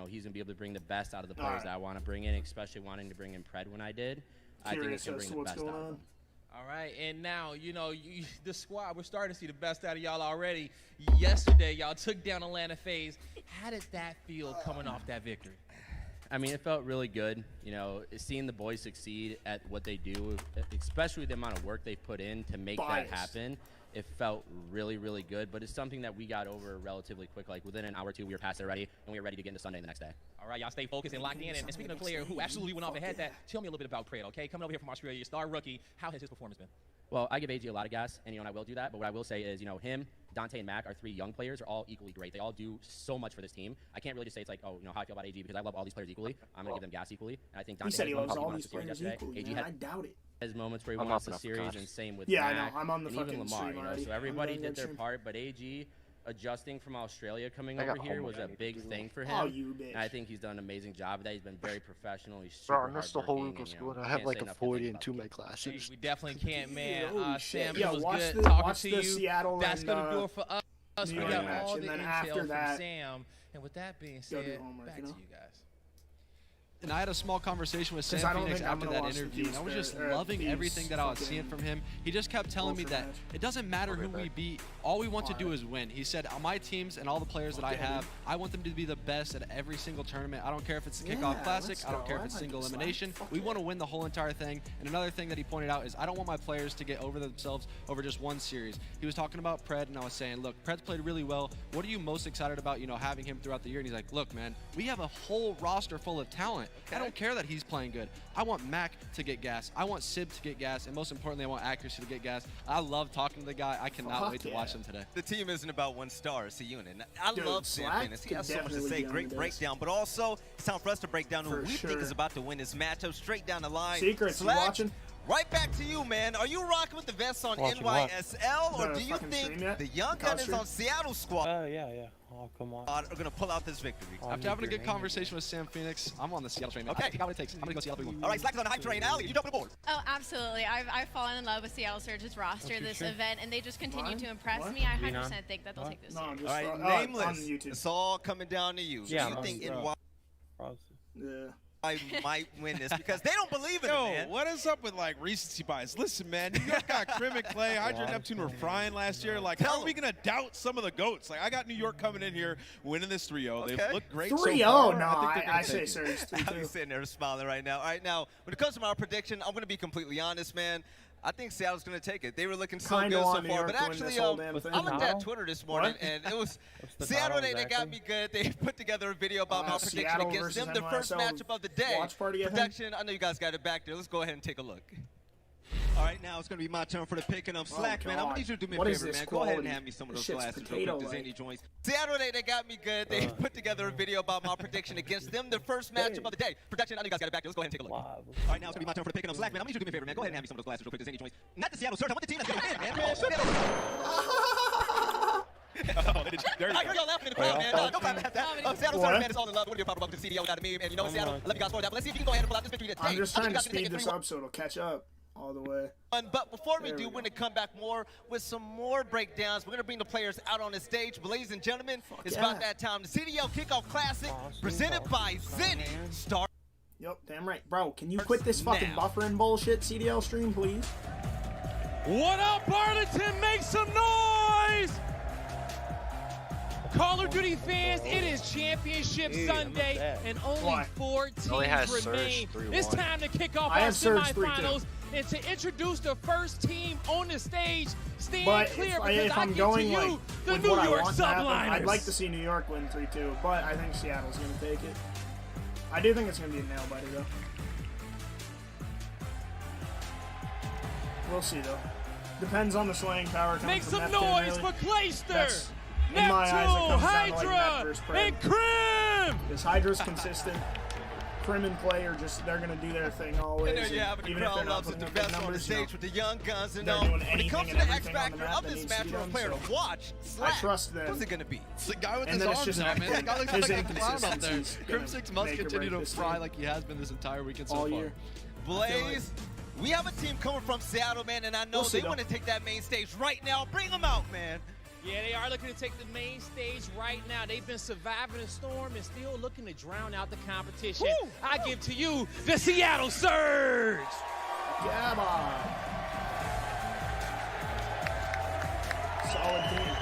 know, he's going to be able to bring the best out of the players that I want to bring in, especially wanting to bring in Pred when I did. I think it's going to bring the best out of them. All right, and now, you know, the squad, we're starting to see the best out of y'all already. Yesterday, y'all took down Atlanta FaZe. How did that feel coming off that victory? I mean, it felt really good, you know, seeing the boys succeed at what they do, especially the amount of work they put in to make that happen. It felt really, really good, but it's something that we got over relatively quick. Like within an hour or two, we were past it already, and we were ready to get into Sunday the next day. All right, y'all stay focused and locked in. And speaking of a player who absolutely went off and had that, tell me a little bit about Pred, okay? Coming over here from Australia, your star rookie, how has his performance been? Well, I give AG a lot of gas, and, you know, and I will do that. But what I will say is, you know, him, Dante, and Mac, our 3 young players, are all equally great. They all do so much for this team. I can't really just say it's like, oh, you know, how I feel about AG, because I love all these players equally. I'm going to give them gas equally. And I think Dante he said he loves all these players equally, AG man. I doubt it. Has moments where he won us the series, and same with Mac, I know. I'm on the and fucking even Lamar, stream you know, already. so everybody did their part, but AG adjusting from Australia coming over here was a big thing for him. Oh, you bitch. And I think he's done an amazing job of that. He's been very professional. He's super Bro, I missed the whole week of school. I have like a 40 in 2 of my classes. We definitely can't, man. Sam, yeah, it was watch good the, talking watch to the you. Seattle That's and, going to do it for us. We New got York match, all and the then intel after from that, Sam. And with that being said, back to you guys. And I had a small conversation with Sam Phoenix after that interview, and I was just loving everything that I was seeing from him. He just kept telling me that it doesn't matter who we beat, all we want to do is win. He said, on my teams and all the players that I have, I want them to be the best at every single tournament. I don't care if it's the Kickoff Classic, I don't care if it's single elimination. We want to win the whole entire thing. And another thing that he pointed out is I don't want my players to get over themselves over just one series. He was talking about Pred, and I was saying, look, Pred's played really well. What are you most excited about, you know, having him throughout the year? And he's like, look, man, we have a whole roster full of talent. I don't care that he's playing good. I want Mac to get gas. I want Sib to get gas. And most importantly, I want Accuracy to get gas. I love talking to the guy. I cannot wait to watch him today. The team isn't about one star, it's a unit. I love Sam Phoenix. He has so much to say. Great breakdown. But also, it's time for us to break down who we think is about to win this matchup straight down the line. Secrets, you watching? Right back to you, man. Are you rocking with the vests on NYSL, or do you think the young gunners on Seattle squad yeah. Oh, come on. are going to pull out this victory? After having a good conversation with Sam Phoenix, I'm on the Seattle train. Okay. I got what it takes. I'm going to go Seattle 3-1. All right, Slack is on the hype train. Allie, you jumping aboard? Oh, absolutely. I've fallen in love with Seattle Surge's roster this event, and they just continue to impress me. I 100% think that they'll take this series. All right, Nameless, it's all coming down to you. Yeah, do you think Yeah. I might win this because they don't believe in it, man. What is up with like recency bias? Listen, man, New York got Krim and Clay, Hydra and Neptune were frying last year. Like, how are we gonna doubt some of the goats? Like, I got New York coming in here winning this 3-0. They've looked great. 3-0? So no, I say Surge. I'm sitting there smiling right now. All right, now when it comes to my prediction, I'm gonna be completely honest, man. I think Seattle's going to take it. They were looking so good so far. But actually, I looked at Twitter this morning, and it was Seattle, they got me good. They put together a video about my prediction against them. The first matchup of the day. Production, I know you guys got it back there. Let's go ahead and take a look. All right, now it's going to be my turn for the picking up slack, man. I'm going to need you to do me a favor, man. Go ahead and hand me some of those glasses real quick. There's any joints. Seattle, they got me good. They put together a video about my prediction against them. The first matchup of the day. Production, I know you guys got it back there. Let's go ahead and take a look. All right, now it's going to be my turn for the picking up slack, man. I'm going to need you to do me a favor, man. Go ahead and hand me some of those glasses real quick. There's any joints. Not the Seattle Surge. I want the team that's going to win, man. I heard y'all laughing in the crowd, man. Don't clap at that. Seattle Surge, man, is all in love. What are your pop up to the CDO got a meme? And you know, Seattle, I love you guys for that. But let's see if you can go ahead and pull out this victory today. I'm just trying to speed this up so it'll catch up all the way. But before we do, we're going to come back more with some more breakdowns. We're going to bring the players out on the stage. But ladies and gentlemen, it's about that time. The CDL Kickoff Classic presented by Zenny. Start. Yep, damn right. Bro, can you quit this fucking buffering bullshit CDL stream, please? What up, Arlington? Make some noise! Call of Duty fans, it is Championship Sunday, and only 4 teams remain. It's time to kick off our semifinals and to introduce the first team on the stage. Stand clear because if I'm I going to you, like the with New what I York want to happen, Subliners. I'd like to see New York win 3-2, but I think Seattle's going to take it. I do think it's going to be a nail-biter, though. We'll see, though. Depends on the swaying power. Make some Neptune, noise really. for Clayster! In my eyes, it comes Hydra, down to like Neptune, and Krim! Because Hydra's consistent. Krim and Clay are just, they're going to do their thing always. And there you have it. The crowd loves it. The best on the stage with the young guns. And when it comes to the X factor of this match for a player to watch, I trust them. Who's it going to be? It's the guy with his arms out, man. That guy looks like a clown up there. Crim 6 must continue to fry like he has been this entire weekend so far. Blaze, we have a team coming from Seattle, man, and I know they want to take that main stage right now. Bring them out, man. Yeah, they are looking to take the main stage right now. They've been surviving the storm and still looking to drown out the competition. Woo! I give to you the Seattle Surge. Yeah, man. Solid team.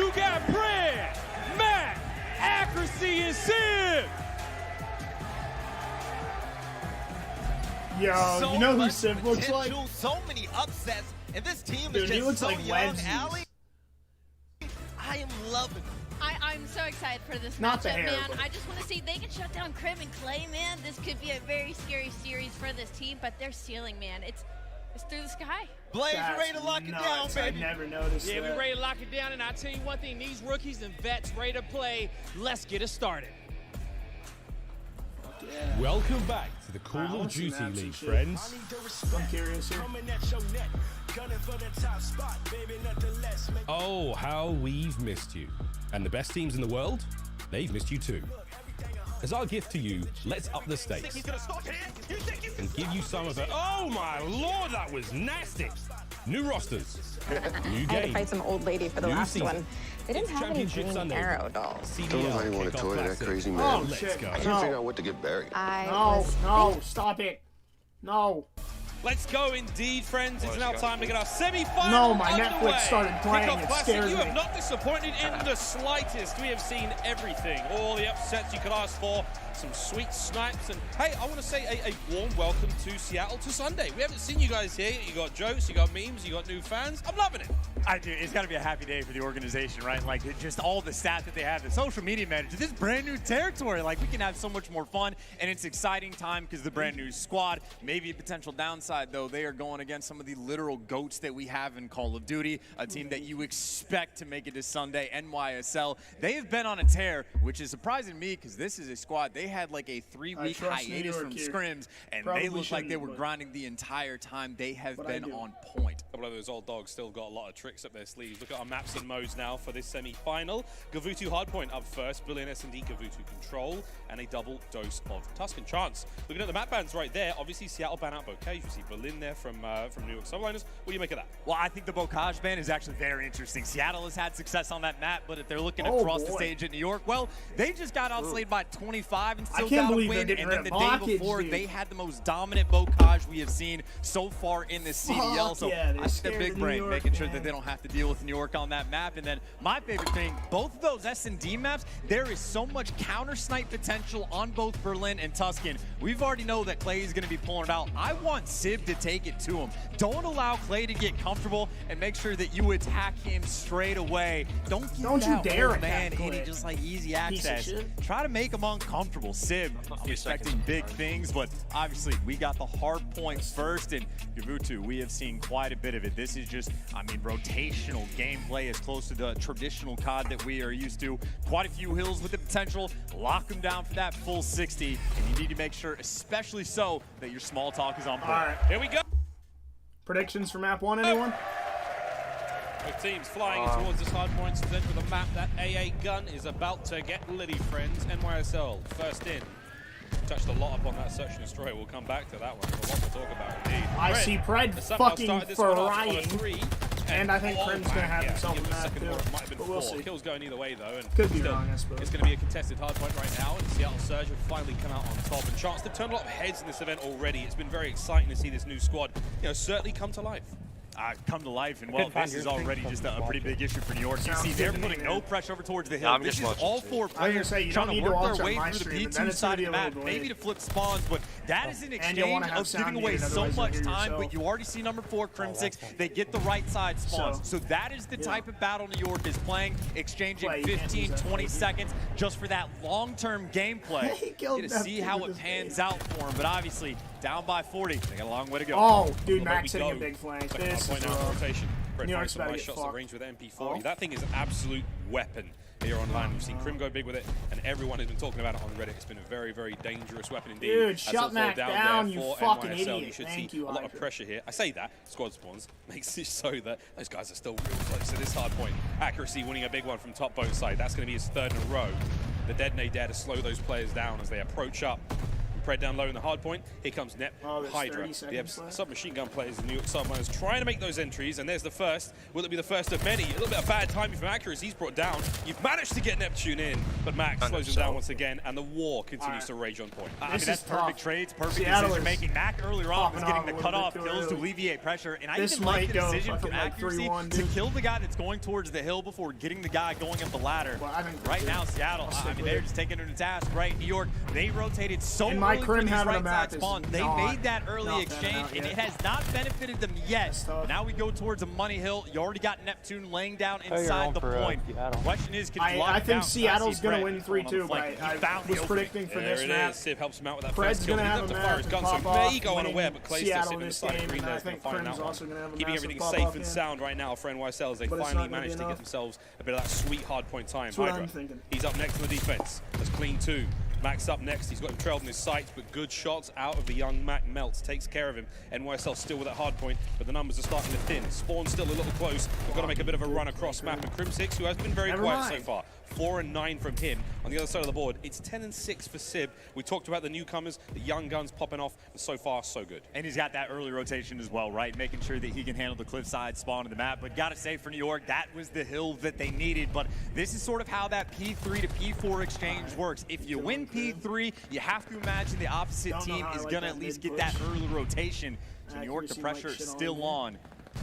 You got Brad, Matt, Accuracy, and Sid. Yo, so you know who Sid looks like? So many upsets, and this team Dude, is he just looks so like young. Wednesdays. Allie, I am loving it. I'm so excited for this Not the matchup, hair, man. but- I just want to see they can shut down Crim and Clay, man. This could be a very scary series for this team, but their ceiling, man, it's through the sky. Blaze, you That's ready to lock it down, nuts. I baby? never noticed Yeah, that. we're ready to lock it down, and I'll tell you one thing, these rookies and vets ready to play. Let's get it started. Yeah. Welcome back to the Call of Duty League, friends. I'm curious here. Oh, how we've missed you. And the best teams in the world, they've missed you too. As our gift to you, let's up the stakes and give you some of the... Oh my lord, that was nasty! New rosters, new I had to fight some old lady for the last one. They didn't have any Championship green Sunday. arrow dolls. Don't nobody want to toy that crazy man. Oh, Let's shit. go. I can't figure out what to get Barry. No, stop it. No. Let's go indeed, friends. It's now time to get our semi-final No, my underway. Netflix started playing. Kickoff It Classic, scares you me. have not disappointed in the slightest. We have seen everything, all the upsets you could ask for, some sweet snipes, and hey, I want to say a warm welcome to Seattle to Sunday. We haven't seen you guys here. You got jokes, you got memes, you got new fans. I'm loving it. I do. It's got to be a happy day for the organization, right? Like, just all the stats that they have, the social media manager, this is brand new territory. Like, we can have so much more fun, and it's exciting time because the brand new squad. Maybe a potential downside, though, they are going against some of the literal GOATs that we have in Call of Duty, a team that you expect to make it to Sunday, NYSL. They have been on a tear, which is surprising to me because this is a squad. They had like a 3-week hiatus from scrims, and they look like they were grinding the entire time. They have been on point. A couple of those old dogs still got a lot of tricks up their sleeves. Look at our maps and modes now for this semi-final. Gavutu Hardpoint up first, Brilliant S&D Gavutu Control, and a double dose of Tuscan Chance. Looking at the map bans right there, obviously Seattle ban out Bocage. You see Berlin there from New York Subliners. What do you make of that? Well, I think the Bocage ban is actually very interesting. Seattle has had success on that map, but if they're looking to cross the stage in New York, well, they just got outslayed by 25 and still got a win. And then the day before, they had the most dominant Bocage we have seen so far in the CDL. So I think they're big brain, making sure that they don't have to deal with New York on that map. And then my favorite thing, both of those S&D maps, there is so much counter snipe potential on both Berlin and Tuscan. We've already know that Clay is going to be pulling it out. I want Sib to take it to him. Don't allow Clay to get comfortable and make sure that you attack him straight away. Don't you dare man any just like easy access. Try to make him uncomfortable. Sib, I'm expecting big things, but obviously we got the hard points first, and Gavutu, we have seen quite a bit of it. This is just, I mean, rotational gameplay as close to the traditional COD that we are used to. Quite a few hills with the potential. Lock them down for that full 60, and you need to make sure, especially so, that your small talk is on point. All right. Here we go. Predictions for map 1, anyone? Both teams flying towards this hard point center of the map. That AA gun is about to get litty, friends. NYSL first in. Touched a lot up on that search and destroy. We'll come back to that one. There's a lot to talk about indeed. I see Pred fucking frying. And I think Crim's going to have himself a map too. But we'll see. Kills going either way though. And could be wrong, I suppose. It's going to be a contested hard point right now. And Seattle Surge have finally come out on top. And Chance, they've turned a lot of heads in this event already. It's been very exciting to see this new squad, certainly come to life. Come to life, and well, this is already just a pretty big issue for New York. You see, they're putting no pressure over towards the hill. This is all four players trying to work their way through the P2 side of the map, maybe to flip spawns, but that is an exchange of giving away so much time, but you already see number 4, Crim 6, they get the right side spawns. So that is the type of battle New York is playing, exchanging 15, 20 seconds just for that long-term gameplay. Get to see how it pans out for them, but obviously, down by 40, they got a long way to go. Oh, dude, Max hitting a big flank. This is rotation. New York's some nice shots at range with MP40. That thing is an absolute weapon here online. We've seen Crim go big with it, and everyone has been talking about it on Reddit. It's been a very, very dangerous weapon indeed. Dude, shut Mac down, you fucking NYSL. idiot. You should Thank see you, a lot of pressure here. I say that, squad spawns, makes it so that those guys are still real close to this hard point. Accuracy winning a big one from top boat side. That's going to be his 3rd in a row. The Detonate dare to slow those players down as they approach up. Pred down low in the hard point. Here comes Nep, Hydra. The submachine gun players, the New York Subminers, trying to make those entries, and there's the first. Will it be the first of many? A little bit of bad timing from Accuracy. He's brought down. You've managed to get Neptune in, but Max slows him down once again, and the war continues to rage on point. I mean, that's perfect trades, perfect decision making. Mac earlier on was getting the cutoff kills to alleviate pressure, and I even like the decision from Accuracy to kill the guy that's going towards the hill before getting the guy going up the ladder. Right now, Seattle, I mean, they're just taking it to task, right? New York, they rotated so early for these right side spawns. They made that early exchange, and it has not benefited them yet. Now we go towards a money hill. You already got Neptune laying down inside the point. The question is, can you lock I think Seattle's going to win 3-2, but I was predicting for this map. Civ helps him out with that Fred's first kill. He's going to fire his gun, so may go unaware, but Clay's still sitting in the side green there. Is going to find that one. Keeping everything safe and sound right now for NYSL as they finally managed to get themselves a bit of that sweet hard point time. Hydra, he's up next on the defense. That's clean 2. Max up next. He's got him trailed in his sights, but good shots out of the young Mac. Melts, takes care of him. NYSL still with that hard point, but the numbers are starting to thin. Spawn still a little close. We've got to make a bit of a run across map. And Crim6, who has been very quiet so far, 4 and 9 from him. On the other side of the board, it's 10 and 6 for Sib. We talked about the newcomers, the young guns popping off, and so far, so good. And he's got that early rotation as well, right? Making sure that he can handle the cliffside spawn of the map. But gotta say, for New York, that was the hill that they needed. But this is sort of how that P3 to P4 exchange works. If you win P3, you have to imagine the opposite team is gonna at least get that early rotation. So New York, the pressure is still on.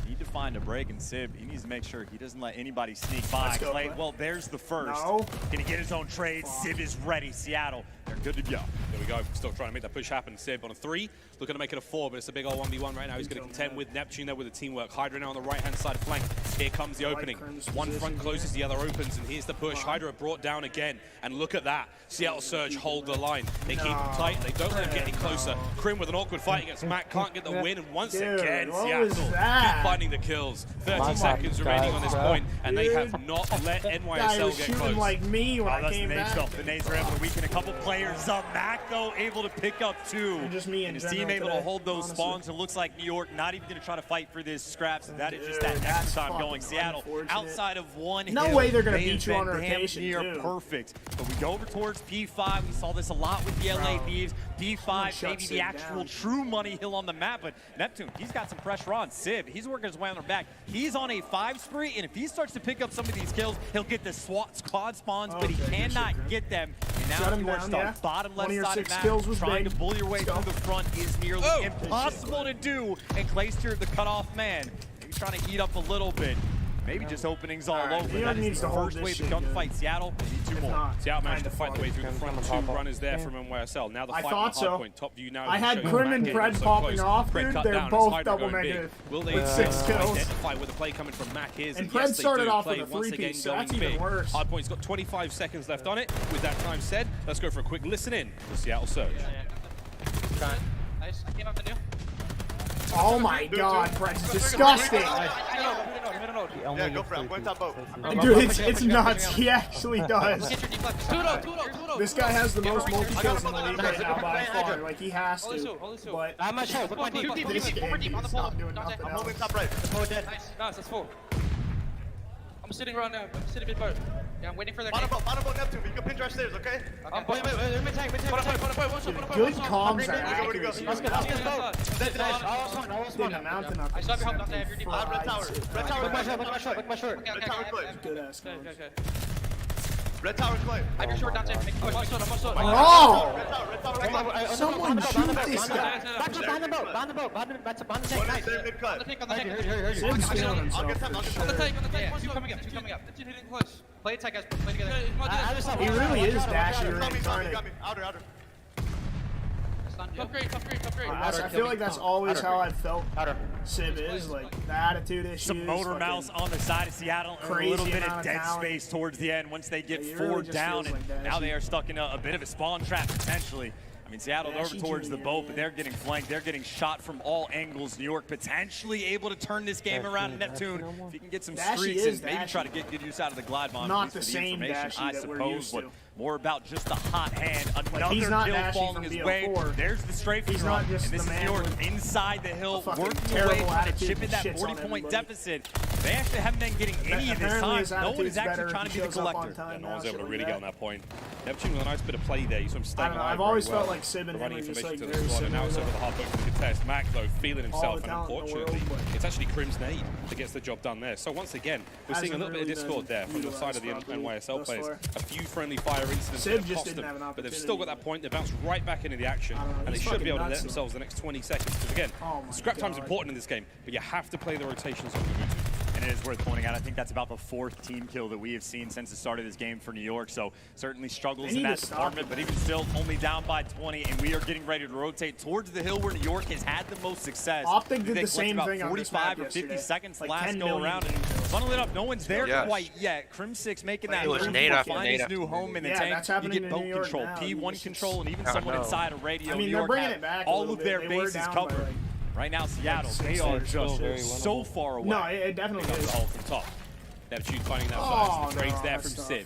Need to find a break, and Sib, he needs to make sure he doesn't let anybody sneak by. Clay, well, there's the first. Gonna get his own trade. Sib is ready. Seattle, they're good to go. There we go. Still trying to make that push happen. Sib on a 3. Looking to make it a 4, but it's a big old 1v1 right now. He's going to contend with Neptune there with the teamwork. Hydra now on the right-hand side flank. Here comes the opening. One front closes, the other opens, and here's the push. Hydra brought down again, and look at that. Seattle Surge hold the line. They keep him tight. They don't let him get any closer. Crim with an awkward fight against Mac. Can't get the win, and once again, Seattle keep finding the kills. 30 seconds remaining on this point, and they have not let NYSL get close. Like me when I came back. The nades are able to weaken a couple players up. Mac, though, able to pick up 2. And his team able to hold those spawns. It looks like New York not even going to try to fight for this scraps. That is just that extra time going. Seattle, outside of one no hill, way they're going to beat you on rotation, near perfect. But we go over towards P5. We saw this a lot with the LA Thieves. P5, maybe the actual true money hill on the map. But Neptune, he's got some pressure on. Sib, he's working his way on their back. He's on a 5 spree, and if he starts to pick up some of these kills, he'll get the squad spawns, but he cannot get them. And now you are stuck bottom left side of the map. Trying to bully your way through the front is nearly impossible to do. And Clayster, the cutoff man, he's trying to eat up a little bit. Maybe just openings all over. That is the first wave of gunfight. Seattle, they need 2 more. Seattle managed to fight the way through the front. 2 runners there from NYSL. Now the fight on the hard point. Top view now. I had Crim and Pred popping off, dude. They're both double negative. Will they with 6 kills? Identify where the play coming from Mac is? And Pred started off with a 3-piece, so that's even worse. Hardpoint's got 25 seconds left on it. With that time said, let's go for a quick listen in to Seattle Surge. Nice. I came up to do. Oh my god, Pred's disgusting. Yeah, go for it. I'm going top boat. Dude, it's nuts. He actually does. This guy has the most multi-kills in the league right now by far. Like, he has to. But I'm not sure. Look my deep. This game, he's not doing nothing I'm else. holding top right. Nice. Nice, that's 4. I'm sitting right now. I'm sitting mid-boat. Yeah, I'm waiting for their bottom boat, Neptune. You can pinch our stairs, okay? Wait, mid-tank. Good comms are accuracy. Let's go. I saw your help down there. You're deep. Red tower. Red tower. Look my short. Red tower close. Good ass comms. Okay. Red tower close. I have your short down there. Make a push. Oh! Red tower. Someone shoot this guy. Behind the boat. Behind the tank. Nice. On the tank. Sim's feeling himself. On the tank. Two coming up. Two hitting close. Play attack, guys. Play together. He really is Dasher Got me. incarnate. Outer. Top grade. I feel like that's always how I've felt Sib is, like the attitude issues. Some motor mouse on the side of Seattle and a little bit of dead space towards the end once they get 4 down, and now they are stuck in a bit of a spawn trap potentially. I mean, Seattle's over towards the boat, but they're getting flanked. They're getting shot from all angles. New York potentially able to turn this game around in Neptune. If he can get some streaks and maybe try to get use out of the glide bomb. Not the same Dashy I that we're suppose, used to. more about just a hot hand. Another he's not kill falling his way. There's the strafing run, and this is New York inside the hill, working away, trying to chip in that 40-point deficit. They actually haven't been getting any of this time. No one is actually trying to be the collector. Yeah, no one's able to really get on that point. Neptune with a nice bit of play there. You saw him staying alive. I've always well. felt like Sib and running Henry just information like to the squad, and now it's over the hard point for the contest. Mac, though, feeling himself, and unfortunately, it's actually Crim's nade that gets the job done there. So once again, we're seeing a little bit of discord there from the side of the NYSL players. A few friendly fire incidents that have cost them, but they've still got that point. They bounce right back into the action, and they should be able to let themselves the next 20 seconds. Because again, scrap time's important in this game, but you have to play the rotations on the routine. And it is worth pointing out, I think that's about the 4th team kill that we have seen since the start of this game for New York. So certainly struggles in that department, but even still only down by 20, and we are getting ready to rotate towards the hill where New York has had the most success. Optic did the same thing on this map 45 or 50 seconds like last go around, and funnily enough, no one's there quite yet. Crim6 making that move to find his new home in the tank. You get boat control, P1 control, and even someone inside a radio. I mean, New York bringing it back all of their bases covered. Right now, Seattle, they are just so far away. No, it definitely is. The hole from top. Neptune finding that first. The trades there from Sid.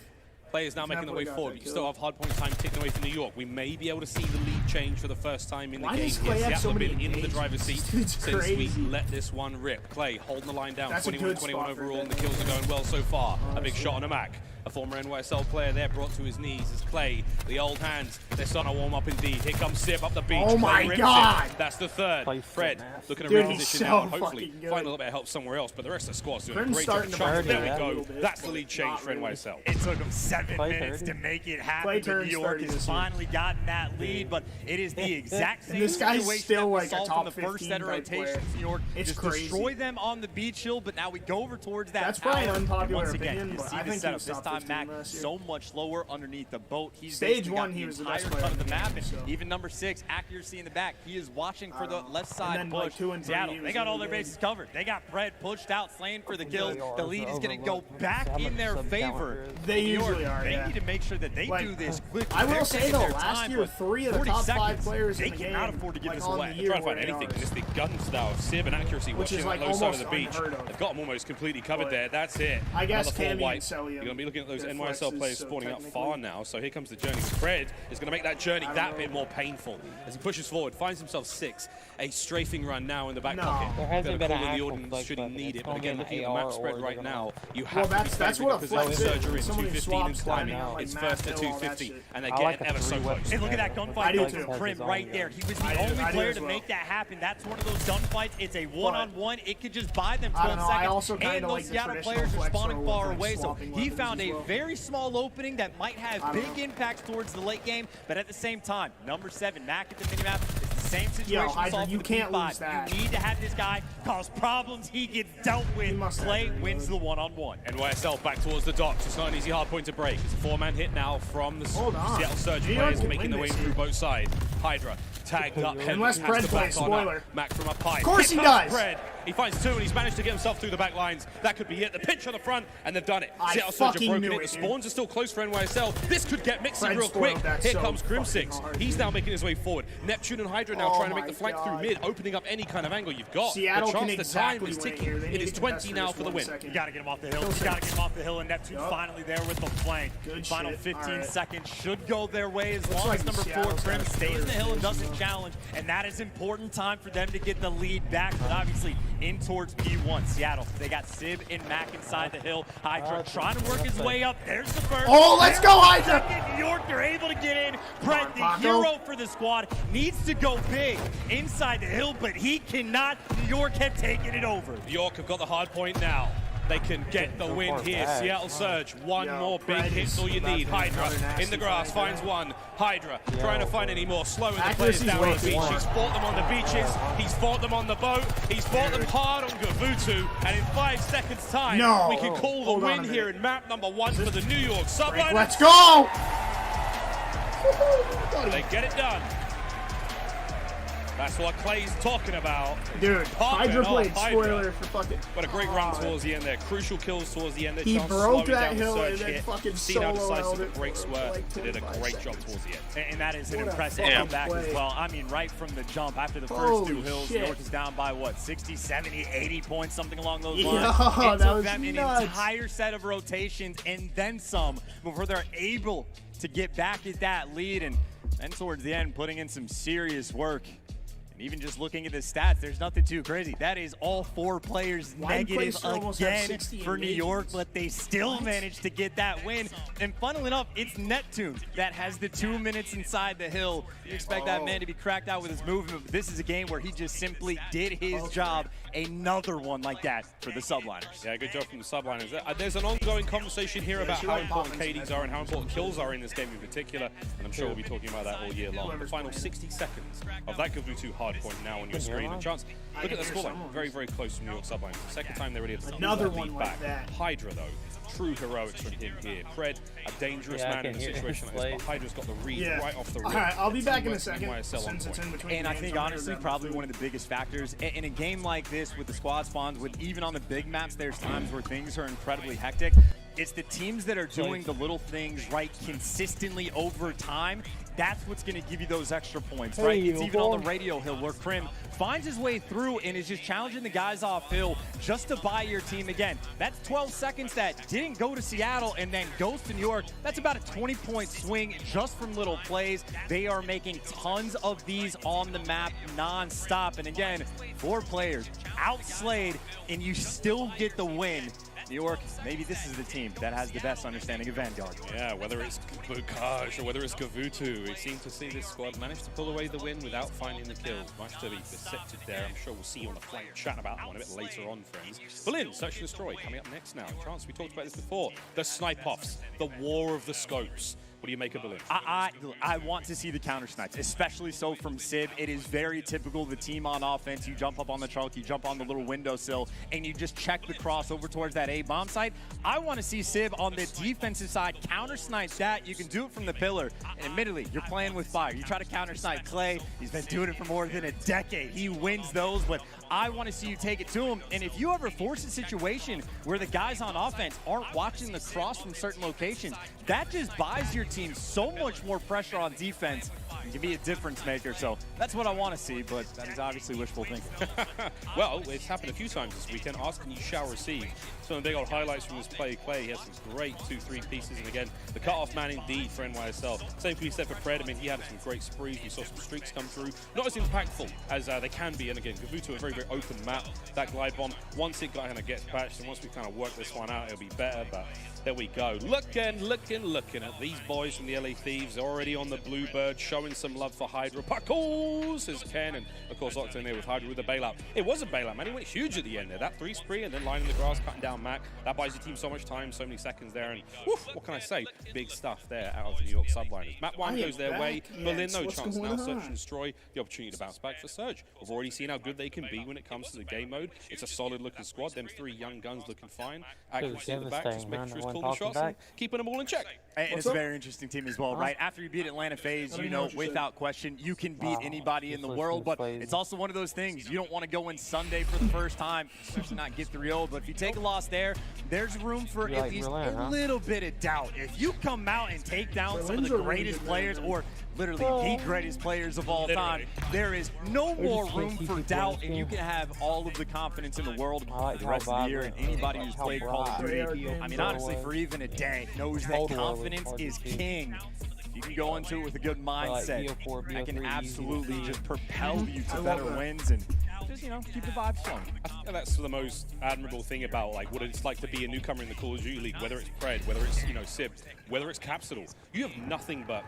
Players now making their way forward, but you still have hardpoint time ticking away from New York. We may be able to see the lead change for the first time in the game here. Seattle have been in the driver's seat since we let this one rip. Clay holding the line down, 21-21 overall, and the kills are going well so far. A big shot on a Mac. A former NYSL player there brought to his knees as Clay, the old hands, they're starting to warm up indeed. Here comes Sib up the beach. Oh my God! That's the third. Fred looking to reposition now and hopefully find a little bit of help somewhere else, but the rest of the squad's doing a great job. There we go. That's the lead change for NYSL. It took them 7 minutes to make it happen. New York has finally gotten that lead, but it is the exact same situation that we saw from the first set of rotations. New York just destroy them on the beach hill, but now we go over towards that. That's probably an unpopular opinion, but I think this time Mac so much lower underneath the boat. He's Stage 1, he was the best player of the map, and even number 6, accuracy in the back. He is watching for the left side push. Seattle, they got all their bases covered. They got Fred pushed out, slaying for the kills. The lead is going to go back in their favor. They usually are. They need to make sure that they do this quickly. I will say though, last year 3 of the top 5 players in the game cannot afford to give this away. They're trying to find anything. It's the guns now of Sib and accuracy, watching that low side of the beach. They've got them almost completely covered there. That's it. I guess You're going to be looking at those NYSL players spawning up far now, so here comes the journey. Fred is going to make that journey that bit more painful as he pushes forward, finds himself 6. A strafing run now in the back pocket. There hasn't been an the actual ordinance should he need it, but again, looking at the AR map spread right now, you well, have to be that's what a flex is. Surgery in Somebody 215 and swaps climbing. like It's Matt first to Hill, 250, and they're I like getting ever so close. Hey, look at that gunfight from Crim right there. He was the only player to make that happen. That's one of those gunfights. It's a one-on-one. It could just buy them 12 seconds. And those Seattle players are spawning far away, so he found a very small opening that might have big impacts towards the late game, but at the same time, number 7, Mac at the minimap, it's the same situation we saw for the P5. You need to have this guy cause problems. He gets dealt with. Clay wins the one-on-one. NYSL back towards the docks. It's not an easy hard point to break. It's a 4-man hit now from the Seattle Surge players making their way through both sides. Hydra tagged up. Unless Fred plays, spoiler. Mac from up high. Of course he does. Fred. He finds 2 and he's managed to get himself through the back lines. That could be it. The pinch on the front, and they've done it. Seattle Surge have broken it. The spawns are still close for NYSL. This could get mixing real quick. Here comes Crim6. He's now making his way forward. Neptune and Hydra now trying to make the flank through mid, opening up any kind of angle you've got. Seattle the chance, the time is ticking. It is 20 now for the win. You got to get him off the hill. You got to get him off the hill, and Neptune finally there with the flank. Final 15 seconds should go their way as long as number 4, Crim, stays in the hill and doesn't challenge. And that is important time for them to get the lead back, but obviously in towards P1. Seattle, they got Sib and Mac inside the hill. Hydra trying to work his way up. There's the first. Oh, let's go, Hydra! New York, they're able to get in. Brett, the hero for the squad, needs to go big inside the hill, but he cannot. New York have taken it over. New York have got the hard point now. They can get the win here. Seattle Surge, one more big hit's all you need. Hydra in the grass finds one. Hydra trying to find any more. Slowing the players down on the beach. He's fought them on the beaches. He's fought them on the boat. He's fought them hard on Gavutu. And in 5 seconds time, we can call the win here in map number 1 for the New York Subliner. Let's go! They get it done. That's what Clay's talking about. Dude, Hydra played spoiler for fucking... But a great run towards the end there. Crucial kills towards the end. He broke that hill and then fucking solo-held it. Great swerve. They did a great job towards the end. And that is an impressive comeback as well. I mean, right from the jump, after the first 2 hills, New York is down by, what, 60, 70, 80 points, something along those lines. It took them an entire set of rotations and then some before they're able to get back at that lead, and then towards the end, putting in some serious work. Even just looking at the stats, there's nothing too crazy. That is all 4 players negative again for New York, but they still managed to get that win. And funnily enough, it's Neptune that has the 2 minutes inside the hill. You expect that man to be cracked out with his movement, but this is a game where he just simply did his job. Another one like that for the Subliners. Yeah, good job from the Subliners. There's an ongoing conversation here about how important KDs are and how important kills are in this game in particular, and I'm sure we'll be talking about that all year long. The final 60 seconds of that Gavutu hard point now on your screen. And Chance, look at the scoreline. Very, very close from New York Subliners. The second time they really had another one back. Hydra, though. True heroics from him here. Pred, a dangerous man in a situation like this, but Hydra's got the read right off the rim. All right, I'll be back in a second. And I think, honestly, probably one of the biggest factors in a game like this with the squad spawns, with even on the big maps, there's times where things are incredibly hectic. It's the teams that are doing the little things right consistently over time. That's what's going to give you those extra points, right? It's even on the radio hill where Krim finds his way through and is just challenging the guys off hill just to buy your team again. That's 12 seconds that didn't go to Seattle and then goes to New York. That's about a 20-point swing just from little plays. They are making tons of these on the map non-stop. And again, 4 players outslayed, and you still get the win. New York, maybe this is the team that has the best understanding of Vanguard. Yeah, whether it's Bukaj or whether it's Gavutu, we seem to see this squad manage to pull away the win without finding the kills. Nice to be deceptive there. I'm sure we'll see you on the flank chat about that one a bit later on, friends. Berlin, Search and Destroy, coming up next now. Chance, we talked about this before. The snipe-offs, the war of the scopes. What do you make of Berlin? I want to see the counter snipes, especially so from Sib. It is very typical, the team on offense. You jump up on the trunk, you jump on the little windowsill, and you just check the cross over towards that A-bomb site. I want to see Sib on the defensive side counter snipe that. You can do it from the pillar. And admittedly, you're playing with fire. You try to counter snipe Clay. He's been doing it for more than a decade. He wins those, but I want to see you take it to him. And if you ever force a situation where the guys on offense aren't watching the cross from certain locations, that just buys your team so much more pressure on defense and can be a difference maker. So that's what I want to see, but that is obviously wishful thinking. Well, it's happened a few times this weekend. Ask and you shall receive. Some of the big old highlights from this play. Clay, he had some great 2-3 pieces, and again, the cut-off man indeed for NYSL. Same can be said for Pred. I mean, he had some great sprees. We saw some streaks come through. Not as impactful as they can be, and again, Gavutu, a very, very open map. That glide bomb, once it kind of gets patched, and once we kind of work this one out, it'll be better, but there we go. Looking at these boys from the LA Thieves already on the Bluebird, showing some love for Hydra. Puckles, says Ken, and of course locked in there with Hydra with a bailout. It was a bailout, man. He went huge at the end there. That 3 spree and then lining the grass, cutting down Mac. That buys your team so much time, so many seconds there, and woof, what can I say? Big stuff there out of the New York Subliners. Map 1 goes their way. Berlin, no chance now. Search and Destroy, the opportunity to bounce back for Surge. We've already seen how good they can be when it comes to the game mode. It's a solid looking squad. Them 3 young guns looking fine. Accuracy at the back, just making sure he's calling shots and keeping them all in check. And it's a very interesting team as well, right? After you beat Atlanta FaZe, you know, without question, you can beat anybody in the world, but it's also one of those things. You don't want to go in Sunday for the first time, especially not get 3-0, but if you take a loss there, there's room for at least a little bit of doubt. If you come out and take down some of the greatest players, or literally the greatest players of all time, there is no more room for doubt, and you can have all of the confidence in the world for the rest of the year. And anybody who's played Call of Duty, I mean, honestly, for even a day, knows that confidence is king. If you can go into it with a good mindset, that can absolutely just propel you to better wins and just, you know, keep the vibes flowing. I think that's the most admirable thing about like what it's like to be a newcomer in the Call of Duty League, whether it's Pred, whether it's, you know, Sib, whether it's Capsule. You have nothing but,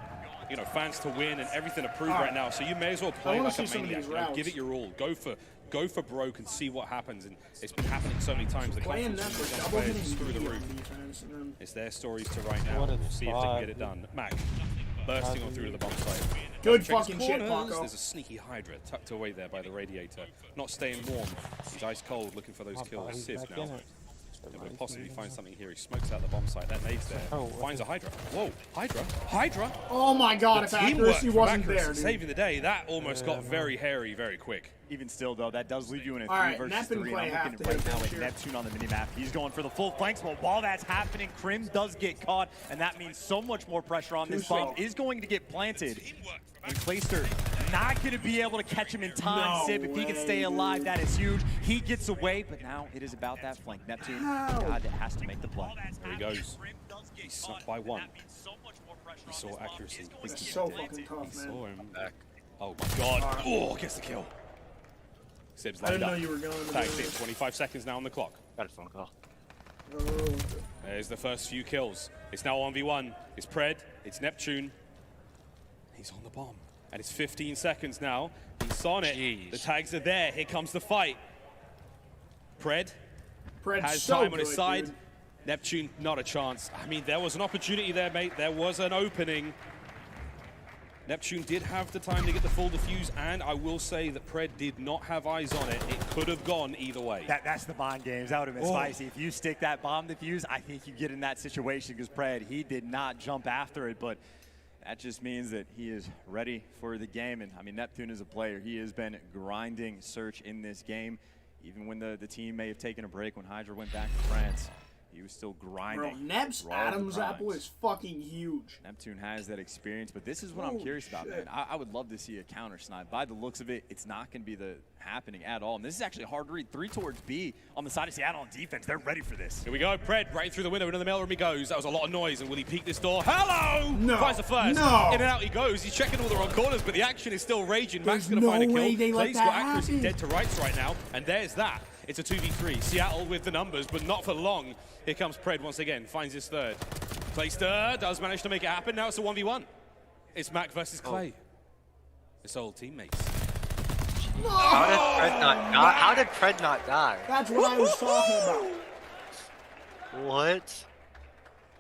you know, fans to win and everything to prove right now, so you may as well play like a maniac. You know, give it your all. Go for broke and see what happens, and it's been happening so many times. The confidence is through the roof. It's their stories to write now. We'll see if they can get it done. Mac bursting on through to the bomb site. Good fucking shit, Paco. There's a sneaky Hydra tucked away there by the radiator. Not staying warm. He's ice cold looking for those kills. Civ now. Able to possibly find something here. He smokes out the bomb site. That nade's there. Finds a Hydra. Whoa, Hydra! Oh my god, if accuracy wasn't there, dude. Saving the day. That almost got very hairy very quick. Even still, though, that does leave you in a 3 versus 3. And I'm looking right now at Neptune on the minimap. He's going for the full flanks, but while that's happening, Krim does get caught, and that means so much more pressure on this bomb is going to get planted. And Clayster not going to be able to catch him in time. Sib, if he can stay alive, that is huge. He gets away, but now it is about that flank. Neptune, God, that has to make the play. There he goes. He's snuck by 1. He saw accuracy. It's so fucking tough, man. He saw him back. Oh my god. Oh, gets the kill. Sib's lined up. I didn't know you were going to Tag team, 25 seconds now on the clock. Got a phone call. Oh. There's the first few kills. It's now 1v1. It's Pred. It's Neptune. He's on the bomb. And it's 15 seconds now. He's on it. Jeez. The tags are there. Here comes the fight. Pred has so time on his good, side. dude. Neptune, not a chance. I mean, there was an opportunity there, mate. There was an opening. Neptune did have the time to get the full defuse, and I will say that Pred did not have eyes on it. It could have gone either way. That's the Bond games. That would have been spicy. If you stick that bomb defuse, I think you get in that situation because Pred, he did not jump after it, but that just means that he is ready for the game. And I mean, Neptune is a player. He has been grinding Search in this game. Even when the team may have taken a break, when Hydra went back to France, he was still grinding. Bro, Neb's Adam's apple is fucking huge. Neptune has that experience, but this is what I'm curious about, man. I would love to see a counter snipe. By the looks of it, it's not going to be happening at all. And this is actually hard to read. 3 towards B on the side of Seattle on defense. They're ready for this. Here we go. Pred right through the window. Into the mailroom he goes. That was a lot of noise. And will he peek this door? Hello! No. Finds the first. No. In and out he goes. He's checking all the wrong corners, but the action is still raging. Max There's going to find a no kill. way they let Clay's that got accuracy happen. dead to rights right now. And there's that. It's a 2v3. Seattle with the numbers, but not for long. Here comes Pred once again. Finds his third. Clayster does manage to make it happen. Now it's a 1v1. It's Mac versus Clay. His old teammates. How did Pred not die? That's what I was talking about. What?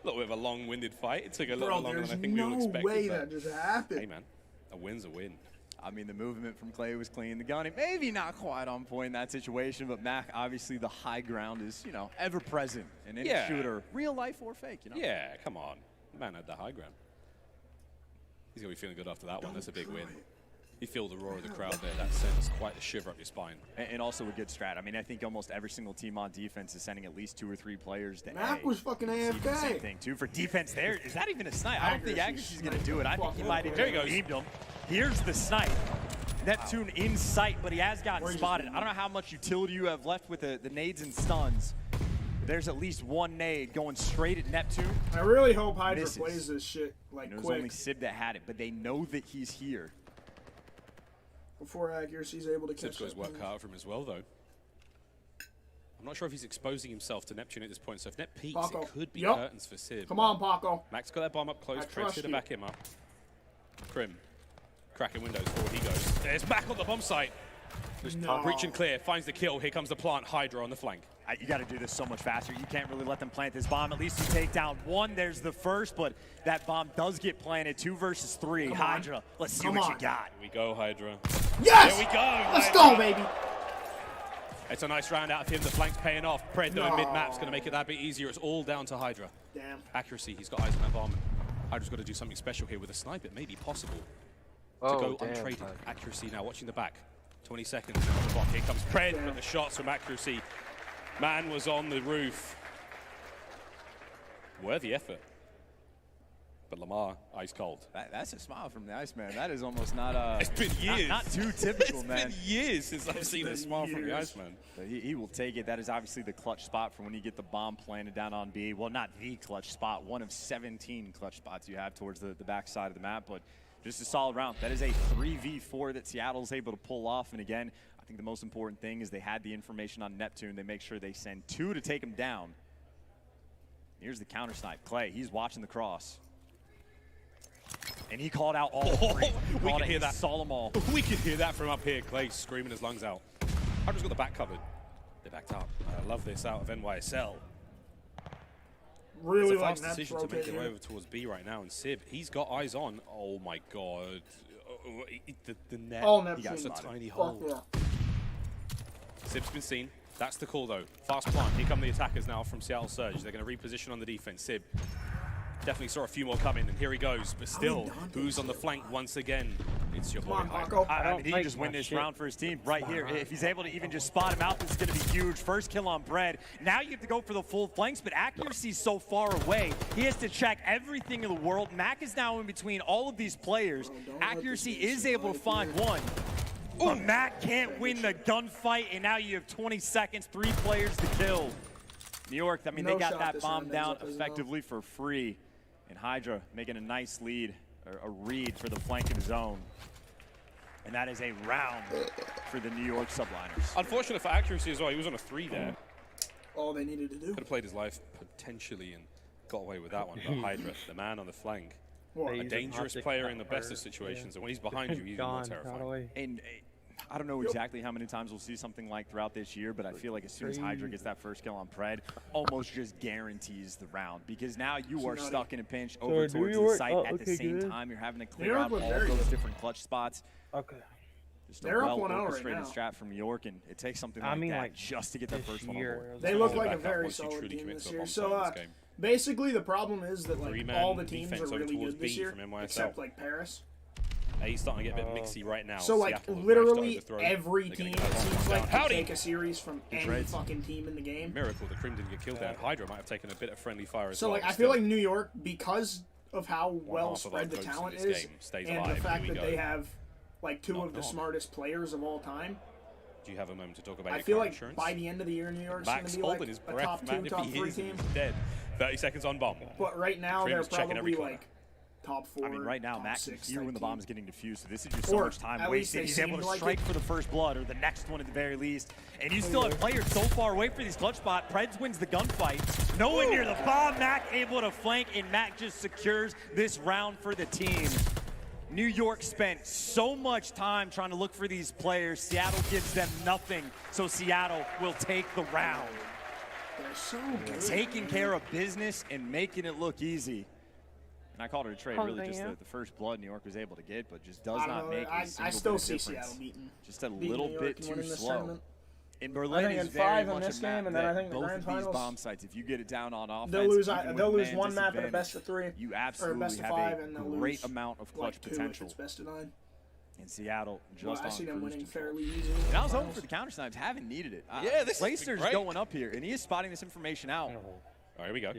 A little bit of a long-winded fight. It took a little longer than I think we all There's expected. no way that just happened. Hey, man. A win's a win. I mean, the movement from Clay was clean. The gunning, maybe not quite on point in that situation, but Mac, obviously the high ground is, you know, ever present in any shooter, real life or fake, you know? Yeah, come on. Man had the high ground. He's going to be feeling good after that one. That's a big win. You feel the roar of the crowd there. That sends quite a shiver up your spine. And also a good strat. I mean, I think almost every single team on defense is sending at least 2 or 3 players to Mac was fucking AFK. Same AFK. thing, too. For defense there, is that even a snipe? I don't think Accuracy's going to do it. I think he might have beamed him. Here's the snipe. Neptune in sight, but he has gotten spotted. I don't know how much utility you have left with the nades and stuns. There's at least one nade going straight at Neptune. I really hope Hydra plays this shit like It was quick only Sib that had it, but they know that he's here. before Accuracy's able to catch Sib's got his work cut out for him as well, though. I'm not sure if he's exposing himself to Neptune at this point, so if Net peeks, Paco. it could be Yep. curtains for Sib. Come on, Paco. Max got that bomb up close. Pred should have you. back him up. Crim. Cracking windows forward he goes. There's back on the bomb site. No. Breach and clear. Finds the kill. Here comes the plant. Hydra on the flank. You got to do this so much faster. You can't really let them plant this bomb. At least you take down one. There's the first, but that bomb does get planted. 2 versus 3. Come Hydra, on. let's see Come what on. you got. Here we go, Hydra. Yes! There we go. Let's Hydra. go, baby. It's a nice round out of him. The flank's paying off. Pred, though, No. mid-map's going to make it that bit easier. It's all down to Hydra. Damn. Accuracy. He's got eyes on that bomb. Hydra's got to do something special here with a snipe. It may be possible to go untraded. Accuracy now watching the back. 20 seconds on the bomb. Here comes Pred, but the shots from Accuracy. Man was on the roof. Worthy effort. But Lamar, ice cold. That's a smile from the Iceman. That is almost not it's been years. Not too typical, man. It's been years since I've seen a smile from the Iceman. But he will take it. That is obviously the clutch spot for when you get the bomb planted down on B. Well, not the clutch spot. One of 17 clutch spots you have towards the back side of the map. But just a solid round. That is a 3v4 that Seattle's able to pull off. And again, I think the most important thing is they had the information on Neptune. They make sure they send 2 to take him down. Here's the counter snipe. Clay, he's watching the cross. And he called out all 3. We can hear that. Solomon. We can hear that from up here. Clay screaming his lungs out. Hydra's got the back covered. They're backed up. I love this out of NYSL. Really it's a like fast Nep's decision to make it rotating. over towards B right now. And Sib, he's got eyes on. Oh my god. The net. Oh, He got Neptune. a tiny Fuck hole. yeah. Sib's been seen. That's the call though. Fast plant. Here come the attackers now from Seattle Surge. They're going to reposition on the defense. Sib definitely saw a few more coming, and here he goes. But still, who's on the flank once again? It's your boy Hydra. I mean, he can just win this round for his team right here. If he's able to even just spot him out, this is going to be huge. First kill on Pred. Now you have to go for the full flanks, but Accuracy's so far away. He has to check everything in the world. Mac is now in between all of these players. Accuracy is able to find one. But Mac can't win the gunfight, and now you have 20 seconds, 3 players to kill. New York, I mean, they got that bomb down effectively for free. And Hydra making a nice lead, or a read for the flank of his own. And that is a round for the New York subliners. Unfortunate for accuracy as well. He was on a 3 there. All they needed to do. Could have played his life potentially and got away with that one. But Hydra, the man on the flank, a dangerous player in the best of situations. And when he's behind you, he's more terrifying. And I don't know exactly how many times we'll see something like throughout this year, but I feel like as soon as Hydra gets that first kill on Pred, almost just guarantees the round. Because now you are stuck in a pinch over towards the site at the same time. You're having to clear out all those different clutch spots. Okay. Just a well-orchestrated strat from New York, and it takes something like that just to get that first one on board. They look like a very solid team this year. So basically the problem is that like all the teams are really good this year, except like Paris. He's starting to get a bit mixy right now. So like literally every team, it seems like, can take a series from any fucking team in the game. Miracle, the Crim didn't get killed there. Hydra might have taken a bit of friendly fire as well. So like I feel like New York, because of how well spread the talent is, and the fact that they have like two of the smartest players of all time. Do you have a moment to talk about I feel like by the end of the year, New York's going to be like a top 2, top 3 team. Dead. 30 seconds on bomb. But right now, they're probably like top 4. I mean, right now, Max is here when the bomb is getting defused, so this is just so much time wasted. He's able to strike for the first blood, or the next one at the very least. And you still have players so far away for these clutch spot. Preds wins the gunfight. Nowhere near the bomb. Mac able to flank, and Mac just secures this round for the team. New York spent so much time trying to look for these players. Seattle gives them nothing, so Seattle will take the round. They're so good. Taking care of business and making it look easy. And I called it a trade, really just the first blood New York was able to get, but just does not make a single I still bit of see difference. Seattle beating. Just a little bit too slow. In I Berlin think is in very 5 much in this a map game, and then I think the both grand of these finals, bomb sites, if you get it down on offense, they'll lose one map at a best of 3, you or absolutely best of have 5, a and they'll great lose amount of clutch like 2 potential. if it's best of 9. In Seattle, just well, I on see them winning control. fairly easily. And I was hoping for the counter snipes, haven't needed it. Yeah, this Lacer's going up here, and he is spotting this information out. All right, here we go.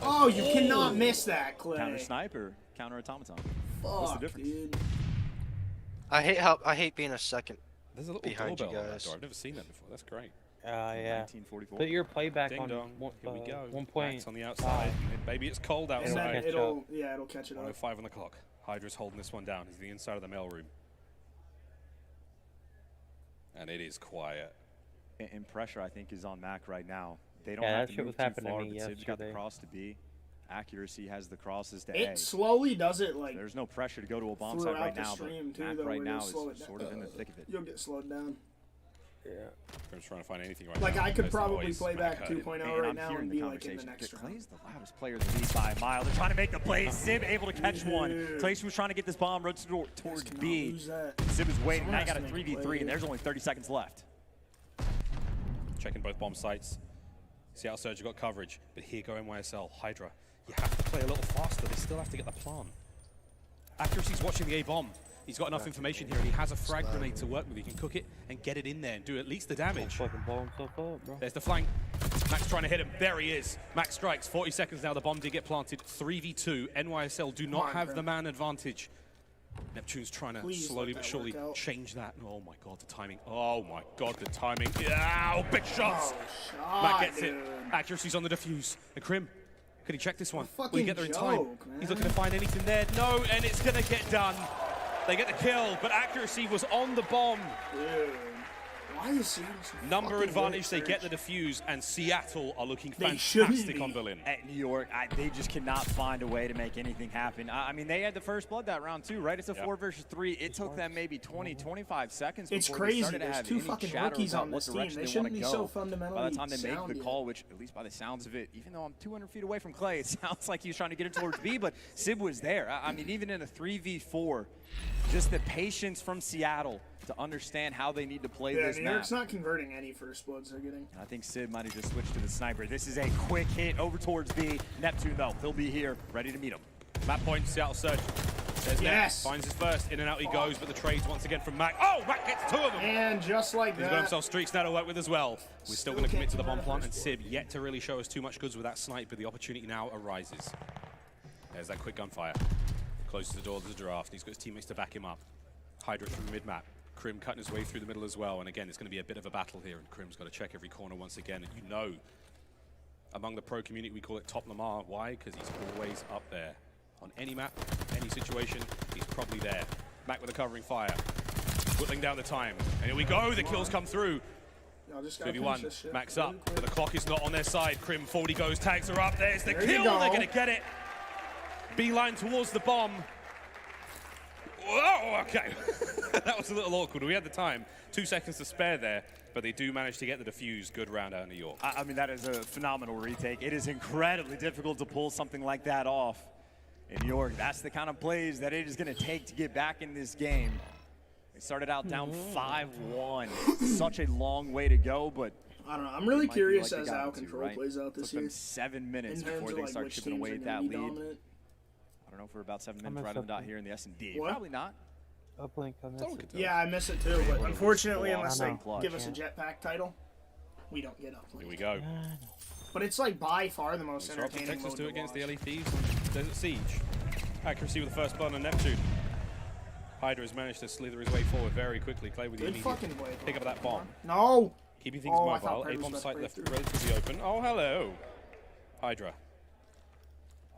Oh, you cannot miss that, Clay. Counter sniper, counter automaton. Fuck, what's the difference? Dude. I hate being a second There's a little behind you doorbell on that guys. door. I've never seen that before. That's great. Yeah. 1944. Put your playback Ding on dong. Here we go. 1 point. Max on the outside. Maybe it's cold And then outside. it'll catch it up. 105 on the clock. Hydra's holding this one down. He's the inside of the mail room. And it is quiet. And pressure, I think, is on Mac right now. They don't Yeah, have that to shit move was too happening far, to me but Sid's got the yesterday. cross to B. Accuracy has the crosses to It A. slowly does it like There's no pressure to go to a bomb site right now, but stream too, Mac though, right where now you'll is slow it sort of in the thick of it. You'll get slowed down. Yeah. I'm just trying to find anything right Like now. I could There's the probably noise. play Mac back heard it. 2.0 right now and be like in the next round. Clay's the loudest player in the league by a mile. They're trying to make the play. Sib able to catch one. Clay was trying to get this bomb road towards B. Sib is waiting. Now I got a 3v3, and there's only 30 seconds left. Checking both bomb sites. Seattle Surge got coverage, but here go NYSL. Hydra, you have to play a little faster. They still have to get the plan. Accuracy's watching the A-bomb. He's got enough information here, and he has a frag grenade to work with. He can cook it and get it in there and do at least the damage. Fucking blow himself up, bro. There's the flank. Max trying to hit him. There he is. Max strikes. 40 seconds now. The bomb did get planted. 3v2. NYSL do not have the man advantage. Neptune's trying to slowly but surely change that. Oh my god, the timing. Oh my god, the timing. Yeah, big shots. Mac gets it. Accuracy's on the defuse. And Crim, could he check this one? Will he get there in time? He's looking to find anything there. No, and it's going to get done. They get the kill, but accuracy was on the bomb. Dude. Why is Seattle so Number advantage, they get the defuse, and Seattle are looking They fantastic on Berlin. At New York, they just cannot find a way to make anything happen. I mean, they had the first blood that round too, right? It's a 4 versus 3. It took them maybe 20, 25 seconds It's before crazy. they started to There's have 2 any fucking chatter rookies about on what this team. direction They they shouldn't want be to so go. fundamentally By the time they make sound the yet. call, which at least by the sounds of it, even though I'm 200 feet away from Clay, it sounds like he was trying to get it towards B, but Sib was there. I mean, even in a 3v4, just the patience from Seattle to understand how they need to play this New map. York's not converting any first bloods they're getting. I think Sid might have just switched to the sniper. This is a quick hit over towards B. Neptune, though, he'll be here, ready to meet him. Map point, Seattle Surge. There's Yes. Nep. Finds his first. In and out he goes, but the trades once again from Mac. Oh, Mac gets 2 of them. And just like He's that. got himself streaks now to work with as well. We're still going to commit to the bomb plant, and Sib yet to really show us too much goods with that snipe, but the opportunity now arises. There's that quick gunfire. Closes the door to the draft. He's got his teammates to back him up. Hydra from mid-map. Crim cutting his way through the middle as well, and again, it's going to be a bit of a battle here, and Crim's got to check every corner once again, and you know Among the pro community, we call it Top Lamar. Why? Because he's always up there. On any map, any situation, he's probably there. Mac with a covering fire. Whittling down the time. And here we go, the kills come through. 2v1, Mac's up, but the clock is not on their side. Crim forward he goes, tags are up, there's the kill, they're gonna get it. Beeline towards the bomb. Whoa, okay. That was a little awkward. We had the time, 2 seconds to spare there, but they do manage to get the defuse. Good round out of New York. I mean, that is a phenomenal retake. It is incredibly difficult to pull something like that off in New York. That's the kind of plays that it is gonna take to get back in this game. They started out down 5-1. Such a long way to go, but I don't know. I'm really curious as how Control plays out this year. Took them 7 minutes before they start chipping away at that lead. Dominant. I don't know if we're about 7 minutes right on the dot here in the S&D. Probably not. Uplink, I miss it. Yeah, I miss it too, but unfortunately, unless they give us a jetpack title, we don't get Uplink. Here we go. But it's like by far the most entertaining Texas mode do to against watch. the LE Thieves on Desert Siege. Accuracy with the first blood on Neptune. Hydra has managed to slither his way forward very quickly. Clay with the immediate pick up that bomb. No! Keeping things mobile. A bomb site left relatively open. Oh, hello. Hydra.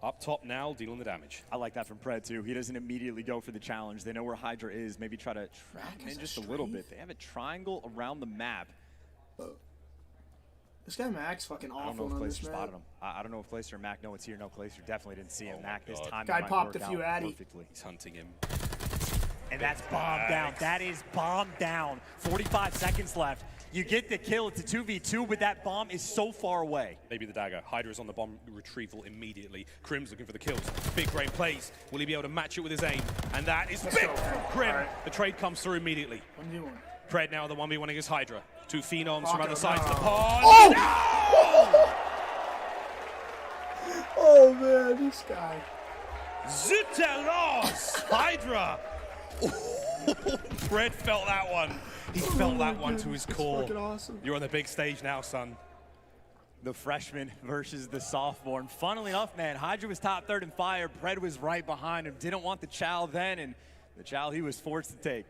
Up top now, dealing the damage. I like that from Pred, too. He doesn't immediately go for the challenge. They know where Hydra is. Maybe try to track him in just a little bit. They have a triangle around the map. This guy Mac's fucking awful. I don't know if Glacier spotted him. I don't know if Glacier or Mac know it's here. No, Glacier definitely didn't see him. Mac this time. Guy popped a few Addy. He's hunting him. And that's bomb down. That is bomb down. 45 seconds left. You get the kill. It's a 2v2, but that bomb is so far away. Maybe the dagger. Hydra's on the bomb retrieval immediately. Crim's looking for the kills. Big brain plays. Will he be able to match it with his aim? And that is big from Crim. Right. The trade comes through immediately. Pred now the 1v1 against Hydra. 2 phenoms from other sides of the pond. Oh! No! Oh man, this guy. Zutelos! Hydra! Pred felt that one. He felt that one to his core. Awesome. You're on the big stage now, son. The freshman versus the sophomore. And funnily enough, man, Hydra was top third in fire. Pred was right behind him. Didn't want the chow then, and the chow he was forced to take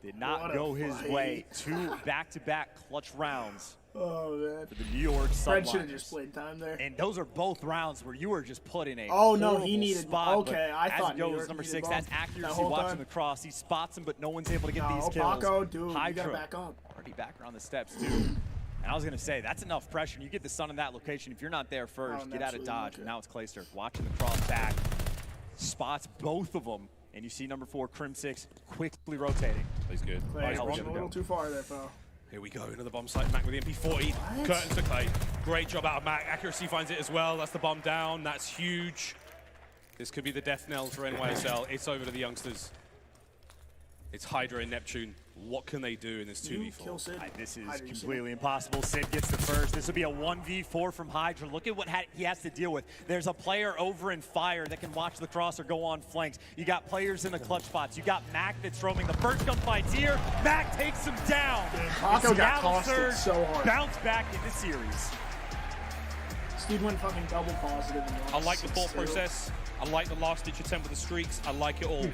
did not go his way. 2 back-to-back clutch rounds. Oh, man. For the New York Subliners. Fred should have just played time there. And those are both rounds where you were just put in a no, he needed spot. Okay, I thought as it goes, number 6, that's accuracy that watching the cross. He spots him, but no one's able to get these kills. Paco, dude, Hydra, you gotta back up. Already back around the steps, too. And I was going to say, that's enough pressure. You get the sun in that location. If you're not there first, get out of dodge. Now it's Clayster watching the cross back. Spots both of them. And you see number 4, Crim 6, quickly rotating. He's good. Clay, a little too far there, pal. Here we go, into the bomb site. Mac with the MP40. What? Curtains to Clay. Great job out of Mac. Accuracy finds it as well. That's the bomb down. That's huge. This could be the death knell for NYSL. It's over to the youngsters. It's Hydra and Neptune. What can they do in this 2v4? This is completely impossible. Sid gets the first. This will be a 1v4 from Hydra. Look at what he has to deal with. There's a player over in fire that can watch the cross or go on flanks. You got players in the clutch spots. You got Mac that's roaming. The first gunfight's here. Mac takes him down. Paco got costed so hard. Bounce back in the series. This dude went fucking double positive. I like the thought process. I like the last-ditch attempt with the streaks. I like it all.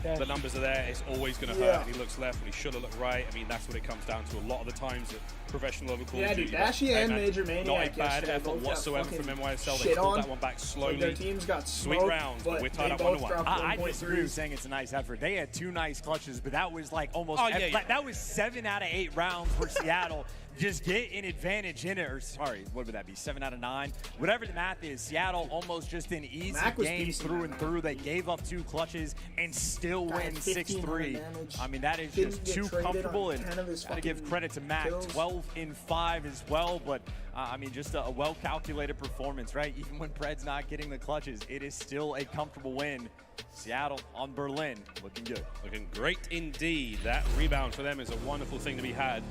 The numbers are there. It's always going to hurt. And he looks left and he should have looked right. I mean, that's what it comes down to a lot of the times at professional level Call of Duty. Yeah, dude, Dashy and Major Maniac. Not a bad effort whatsoever from NYSL. They pulled that one back slowly. Their teams got sweet rounds, but we're tied up 1-1. I disagree with saying it's a nice effort. They had 2 nice clutches, but that was like almost that was 7 out of 8 rounds for Seattle. Just get an advantage in it, or sorry, what would that be, 7 out of 9? Whatever the math is, Seattle almost just an easy game through and through. They gave up 2 clutches and still win 6-3. I mean, that is just too comfortable, and gotta give credit to Mac, 12 in 5 as well, but I mean, just a well-calculated performance, right? Even when Pred's not getting the clutches, it is still a comfortable win. Seattle on Berlin, looking good. Looking great indeed. That rebound for them is a wonderful thing to be had.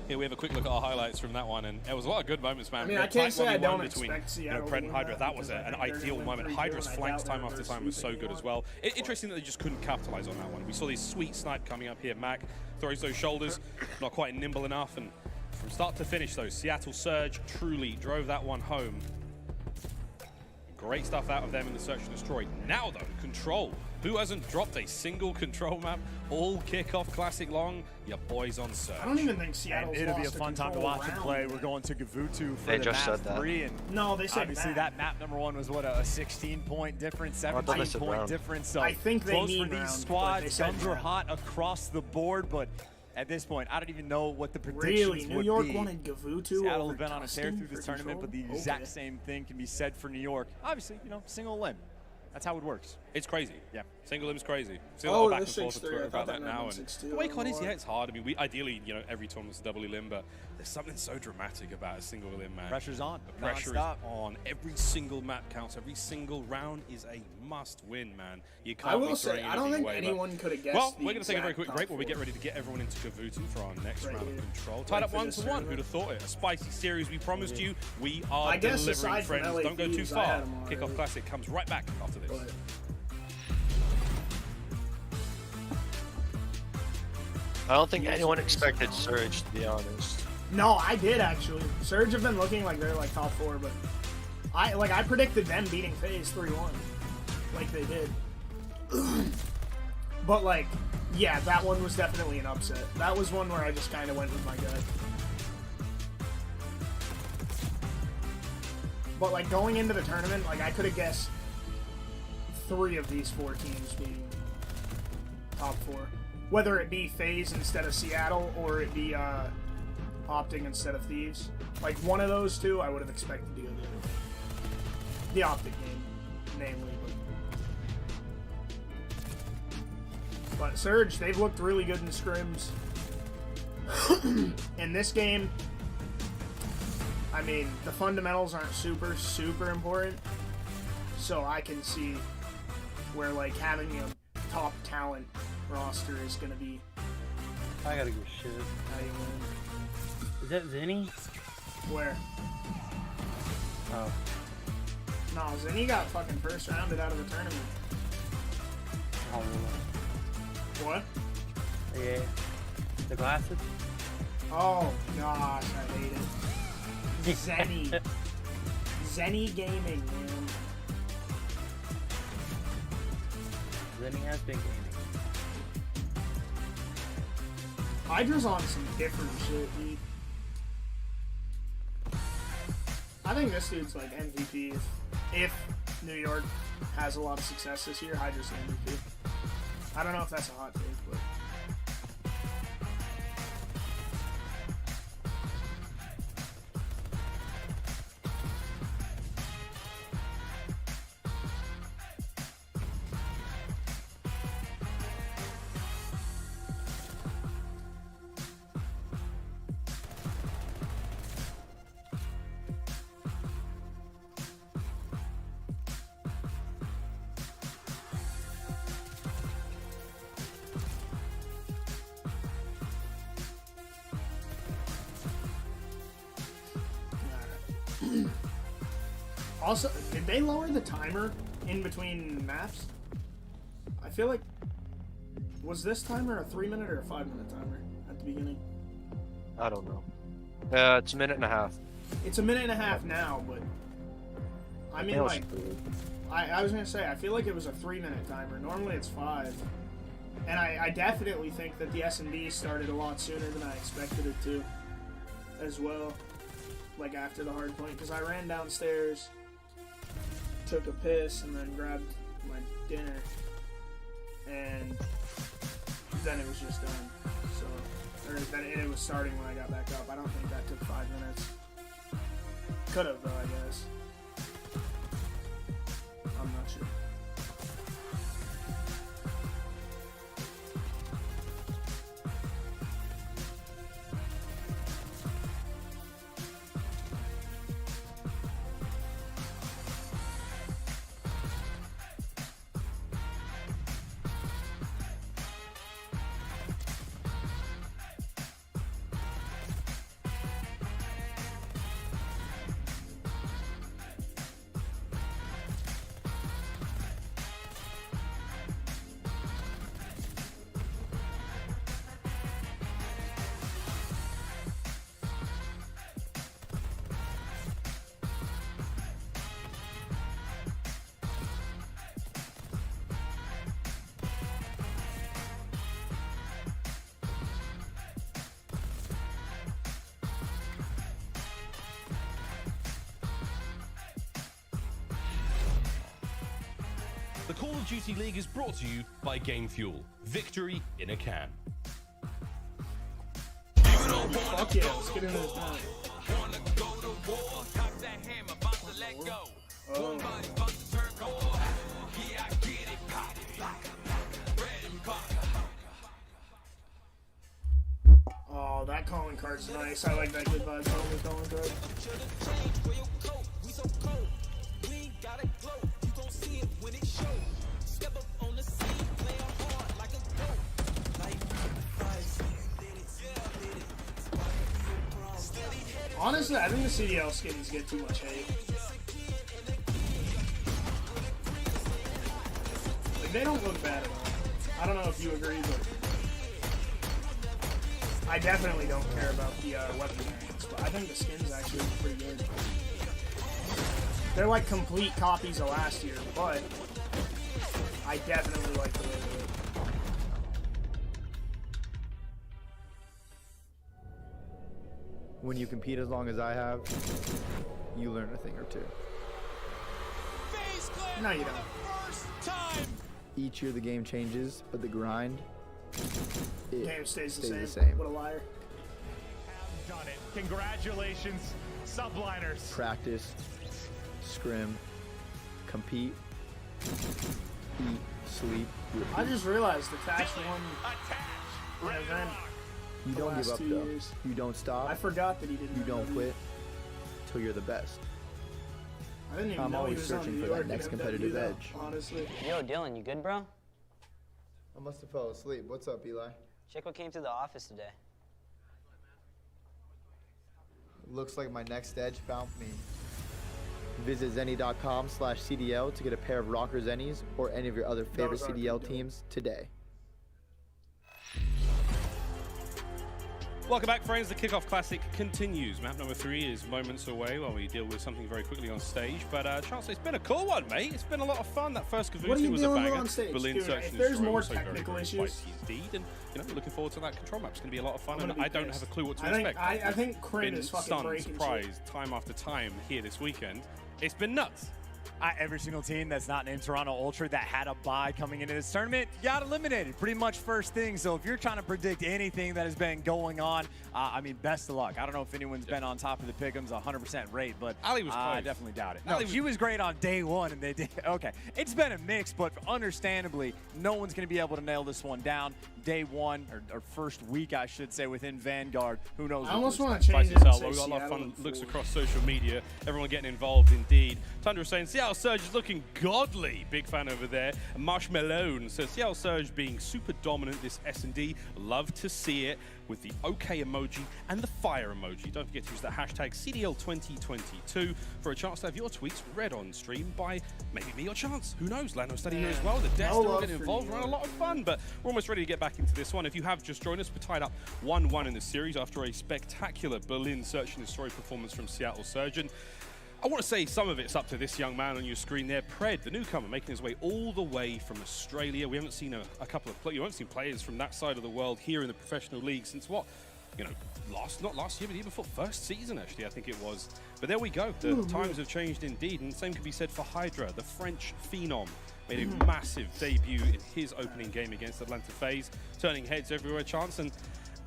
Here we have a quick look at our highlights from that one, and there was a lot of good moments, man. I mean, I can't say I don't expect Seattle Pred and Hydra. That was an ideal moment. Hydra's flanks time after time was so good as well. Interesting that they just couldn't capitalize on that one. We saw this sweet snipe coming up here. Mac throws those shoulders, not quite nimble enough, and from start to finish, though, Seattle Surge truly drove that one home. Great stuff out of them in the search and destroy. Now, though, Control Who hasn't dropped a single control map all kickoff classic long? Your boys on Surge. I don't even think Seattle's It'll lost be a fun time to watch them play. We're going to Gavutu for the map 3. And no, they said obviously that map number 1 was what, a 16-point difference, 17-point difference. So I think they close need for these round, squads. Guns are hot across the board, but at this point, I don't even know what the predictions would be. New York wanted Gavutu. Seattle has been on a tear through this tournament, but the exact same thing can be said for New York. Obviously, you know, single limb. That's how it works. It's crazy. Yeah. Single limb's crazy. See a lot of back and forth on 6-3. Twitter about that now. And the way COD is, yeah, it's hard. I mean, we ideally, you know, every tournament's a double limb, but there's something so dramatic about a single limb, man. Pressure's on. The pressure is on. Every single map counts. Every single round is a must win, man. You can't I will be say, throwing I don't think away, anyone could have guessed. Well, we're going to take a very quick break while we get ready to get everyone into Gavutu for our next round of control. Tied up 1-1. Who'd have thought it? A spicy series we promised you. We are delivering, friends. Don't go too far. Kickoff Classic comes right back after this. I don't think anyone expected Surge, to be honest. No, I did actually. Surge have been looking like they're like top 4, but I predicted them beating FaZe 3-1, like they did. But like, yeah, that one was definitely an upset. That was one where I just kind of went with my gut. But like going into the tournament, like I could have guessed 3 of these 4 teams being top 4. Whether it be FaZe instead of Seattle, or it be Optic instead of Thieves. Like, one of those 2, I would have expected to go the Optic game, namely. But Surge, they've looked really good in scrims. In this game, I mean, the fundamentals aren't super, super important. So I can see where, like, having a top talent roster is gonna be. I gotta go shit. How you win. Is that Zenny? Where? Oh. No, Zenny got fucking first rounded out of the tournament. Oh, what? Yeah. The glasses? Oh gosh, I hate it. Zenny. Zenny Gaming, man. Zenny has been gaming. Hydra's on some different shit, dude. I think this dude's like MVP. If New York has a lot of success this year, Hydra's MVP. I don't know if that's a hot take, but... Also, did they lower the timer in between maps? I feel like... Was this timer a 3-minute or a 5-minute timer at the beginning? I don't know. It's a minute and a half. It's a minute and a half now, but... I mean, like... I was gonna say, I feel like it was a 3-minute timer. Normally it's 5. And I definitely think that the S&D started a lot sooner than I expected it to, as well. Like after the hard point, because I ran downstairs, took a piss, and then grabbed my dinner, and then it was just done. So, or then it was starting when I got back up. I don't think that took 5 minutes. Could have though, I guess. I'm not sure. The Call of Duty League is brought to you by Game Fuel. Victory in a can. Fuck yeah, let's get into this now. Oh, that calling card's nice. I like that good vibes calling card. Honestly, I think the CDL skins get too much hate. Like, they don't look bad at all. I don't know if you agree, but I definitely don't care about the weapon variants, but I think the skins actually look pretty good. They're like complete copies of last year, but I definitely like the way they look. When you compete as long as I have, you learn a thing or two. No, you don't. Each year the game changes, but the grind, the game stays the same. What a liar. Have done it. Congratulations, subliners. Practice, scrim, compete, eat, sleep, repeat. I just realized the Tash won an event. You don't give up though. You don't stop. I forgot that he didn't. You don't quit till you're the best. I didn't even I'm know he always was on searching New for York that next competitive edge. Honestly. Yo, Dylan, you good, bro? I must have fell asleep. What's up, Eli? Check what came to the office today. Looks like my next edge found me. Visit zenny.com/CDL to get a pair of Rocker Zennies or any of your other favorite CDL teams today. Welcome back, friends. The Kickoff Classic continues. Map number 3 is moments away while we deal with something very quickly on stage. But, Chance, it's been a cool one, mate. It's been a lot of fun. That first Kavutu was a banger. On stage? Berlin Search If and there's Destroy more also technical very issues, spicy indeed. And, you know, looking forward to that control map. It's going to be a lot of fun, and I don't have a clue what to expect. I think Crim is fucking stunned, breaking surprised time after time here this weekend. It's been nuts. Every single team that's not named Toronto Ultra that had a bye coming into this tournament got eliminated pretty much first thing. So if you're trying to predict anything that has been going on, I mean, best of luck. I don't know if anyone's been on top of the pick'ems 100% rate, but Ali was I close. definitely doubt it. No, she was great on day one, and they did. Okay, it's been a mix, but understandably, no one's going to be able to nail this one down. Day one, or first week, I should say, within Vanguard. Who knows? I almost want to change it. We've got a lot of fun looks across social media. Everyone getting involved indeed. Tundra saying Seattle Surge is looking godly. Big fan over there. Marshmallow says Seattle Surge being super dominant this S&D. Love to see it with the OK emoji and the fire emoji. Don't forget to use the hashtag CDL2022 for a chance to have your tweets read on stream by maybe me or Chance. Who knows? Lano studying here as well. The Deaths are all getting involved. We're having a lot of fun, but we're almost ready to get back into this one. If you have just joined us, we're tied up 1-1 in the series after a spectacular Berlin Search and Destroy performance from Seattle Surge. And I want to say some of it's up to this young man on your screen there, Pred, the newcomer, making his way all the way from Australia. We haven't seen a couple of you haven't seen players from that side of the world here in the professional league since what? You know, not last year, but the year before, first season actually, I think it was. But there we go. The times have changed indeed, and the same can be said for Hydra, the French phenom. Made a massive debut in his opening game against Atlanta FaZe, turning heads everywhere, Chance. And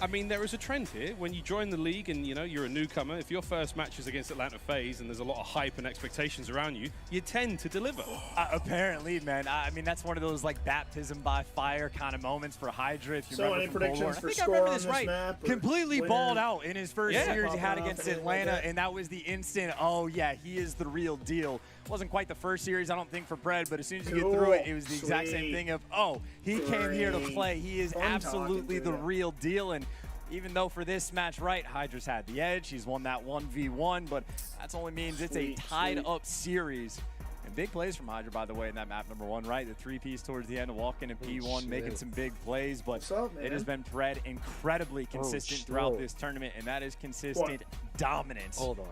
I mean, there is a trend here. When you join the league and, you know, you're a newcomer, if your first match is against Atlanta FaZe and there's a lot of hype and expectations around you, you tend to deliver. Apparently, man. I mean, that's one of those, like, baptism by fire kind of moments for Hydra, if you remember any from predictions Bullhorn. for I remember this score on right. this map? Completely balled out in his first series he had Popping against off Atlanta, like and that was the instant, oh, yeah, he is the real deal. Wasn't quite the first series, I don't think, for Pred, but as soon as you get through it, it was the exact same thing of, oh, he came here to play. He is absolutely the real deal. And even though for this match, right, Hydra's had the edge. He's won that 1v1, but that only means it's a tied-up series. And big plays from Hydra, by the way, in that map number 1, right? The 3-piece towards the end, walking in P1, making some big plays. But it has been Pred incredibly consistent throughout this tournament, and that is consistent dominance. Hold on.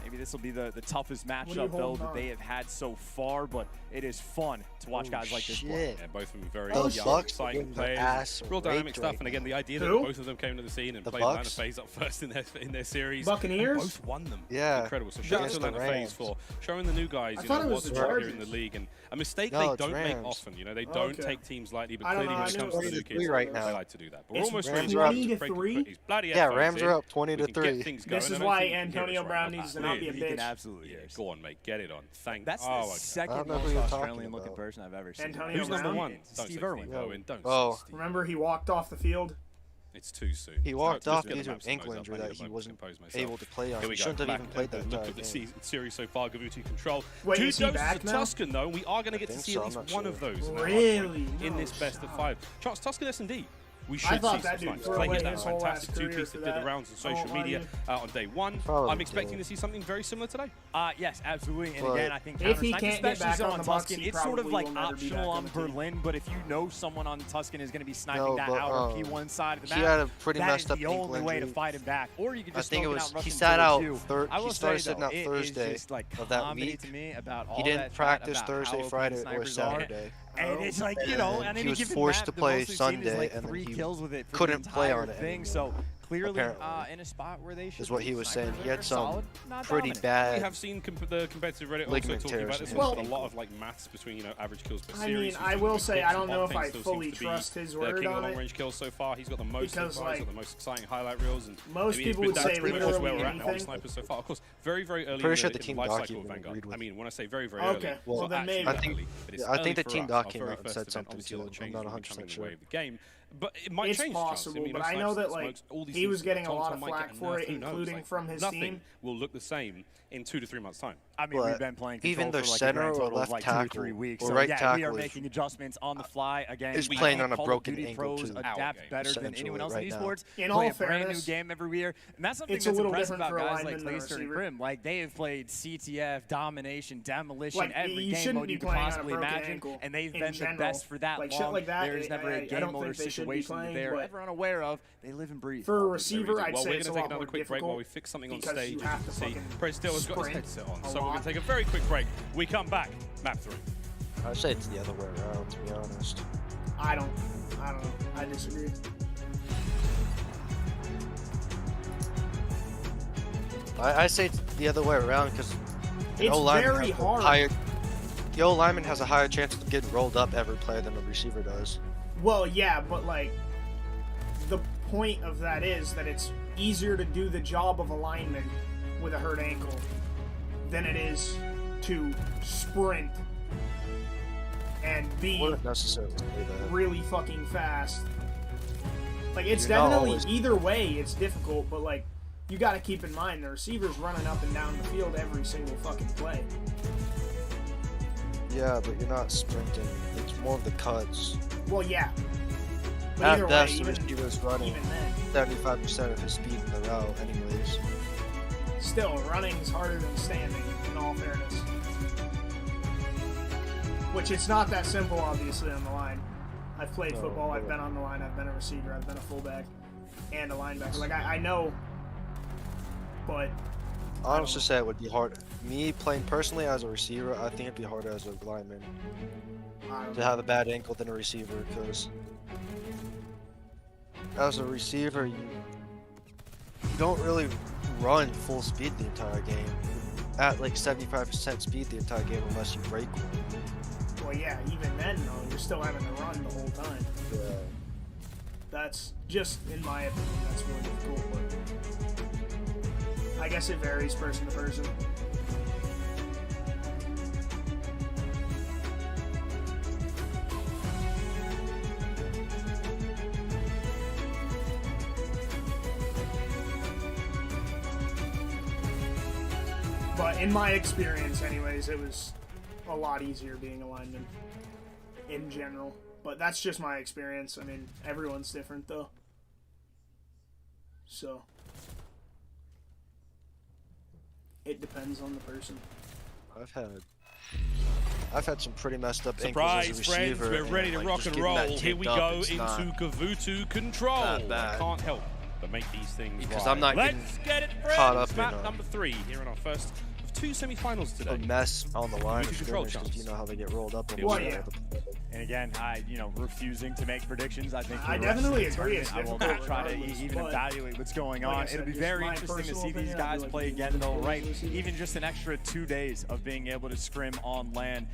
Maybe this will be the toughest matchup, though, that they have had so far, but it is fun to watch guys like this play. Yeah, both of them very young, exciting players. Real dynamic stuff, and again, the idea that both of them came to the scene and played Atlanta FaZe up first in their series. Buccaneers? Both won them. Yeah. Incredible. So shout out to Atlanta FaZe for showing the new guys, you know, what's here in the league, and a mistake they don't make often. You know, they don't take teams lightly, but clearly when it comes to the new kids, right now. they like to do that. But we're almost ready to 20-3. Yeah, Rams are up 20-3. This is why Antonio Brown needs to not be a bitch. Absolutely. Go on, mate. Get it on. That's the second most Australian-looking person I've ever seen. Antonio Who's Brown? number one? Steve Irwin. Remember he walked off the field? It's too soon. He walked off due to an ankle injury that he wasn't able to play on. He shouldn't have even played that entire Look at the game. series so far, Gavutu control. Wait, 2 is he doses back of now? Tuscan, though, and we are going to get to see at least one of those really? in this best of 5. Chance Tuscan S&D. We I should thought see that some dude snipes. threw Clay away hit that his whole fantastic last career two-piece that for did the that. rounds on social media on day 1. Probably I'm expecting to see something very similar today. Yes, absolutely. And again, I think if he counter-snipe, can't get back especially on the Tuscan, Bucks, it's sort of like optional on Berlin, but if you know someone on Tuscan is going to be sniping that outer P1 side of the map, he had a pretty that messed is up the only way to fight him back. Or you can just I think it was he sat out. He started sitting out Thursday of that week. He didn't practice Thursday, Friday, or Saturday. And it's like, you know, on any he was given forced map, to the play most we've seen is Sunday, like and then 3 he kills with it for couldn't the play entire on it thing. anymore. So clearly Apparently. in a spot where they should Is what he was saying. He had some solid, pretty dominant. bad. We have seen the competitive Reddit also ligament talking about tears this. in Well, his a lot of like maths between, you know, average kills per I series. mean, I will say I don't know if I fully trust his the word king of on long range kills so far. He's got the most. Because, he's like, got the most exciting highlight reels, and most maybe people it's would been say pretty much literally where we're at now with anything. snipers so far. Of course, very early. Pretty sure in the team life doc cycle of even Vanguard. agreed with I mean, when I say very Okay, early, well, then maybe. I think the team doc came out and said something too. I'm not 100% sure. Game. But it might It's change. possible, but I know that like he was getting a lot of flack for it, including from his Nothing team. will look the same in 2 to 3 months' time. I mean, we've been playing even Control their for like center a grand or total of left like tackle 2 to 3 weeks. or So right yeah, tackle we are is- making adjustments on the fly. Again, is we playing know on a Call of broken Duty ankle, pros too, adapt better than anyone else in right now. esports. In Play all a brand new fairness, game every year, and that's something it's that's a little impressive different about for a guys like lineman than a Glacier and receiver. Grim. Like they have played CTF, domination, demolition, Like, every you game shouldn't mode be you could playing on a possibly broken imagine, ankle and they've in been general. the best for that Like, long. shit like that, There's never a I game don't mode or think they should be situation that playing, they're but ever unaware of. They live and breathe. For a receiver, I'd Well, say we're it's a going to take lot more another quick break while we difficult fix something on because stage. you have to See, fucking Prez Still has got his sprint headset on, a so we're going lot. to take a very quick break. We come back. Map 3. I'd say it's the other way around, to be honest. I don't know. I disagree. I say it's the other way around because It's very hard. The old lineman has a higher chance of getting rolled up every play than a receiver does. Well, yeah, but like the point of that is that it's easier to do the job of a lineman with a hurt ankle than it is to sprint and be Wouldn't necessarily say that. really fucking fast. Like it's You're not definitely always- either way it's difficult, but like you got to keep in mind the receiver's running up and down the field every single fucking play. Yeah, but you're not sprinting. It's more of the cuts. Well, yeah. But At either way, best, the even, receiver's running even then, 75% of his speed in the route anyways. still running's harder than standing. In all fairness, which it's not that simple, obviously, on the line. I've played football. I've been on the line. I've been a receiver. I've been a fullback and a linebacker. Like I know, but I honestly say it would be hard. Me playing personally as a receiver, I think it'd be harder as a lineman to have a bad ankle than a receiver because as a receiver, you don't really run full speed the entire game. At like 75% speed the entire game unless you break one. well, yeah. Even then, though, you're still having to run the whole time. Yeah. That's just, in my opinion, that's really difficult. But I guess it varies person to person. But in my experience, anyways, it was a lot easier being a lineman in general. But that's just my experience. I mean, everyone's different, though. So it depends on the person. I've had some pretty messed up Surprise, ankles as a friends, receiver. we're ready to like, rock just and getting roll. that Here taped we up, go it's into not Gavutu Control. that I bad. can't help but make these things Because right. I'm not Let's get it, friends. caught up in Map number 3 here in our first of 2 semifinals today. a mess on the line. Control chance. You know how they get rolled up. And again, refusing to make predictions. I think I definitely agree. I will not try to even evaluate what's going on. It'll be very interesting to see these guys play again, though, right? Even just an extra 2 days of being able to scrim on land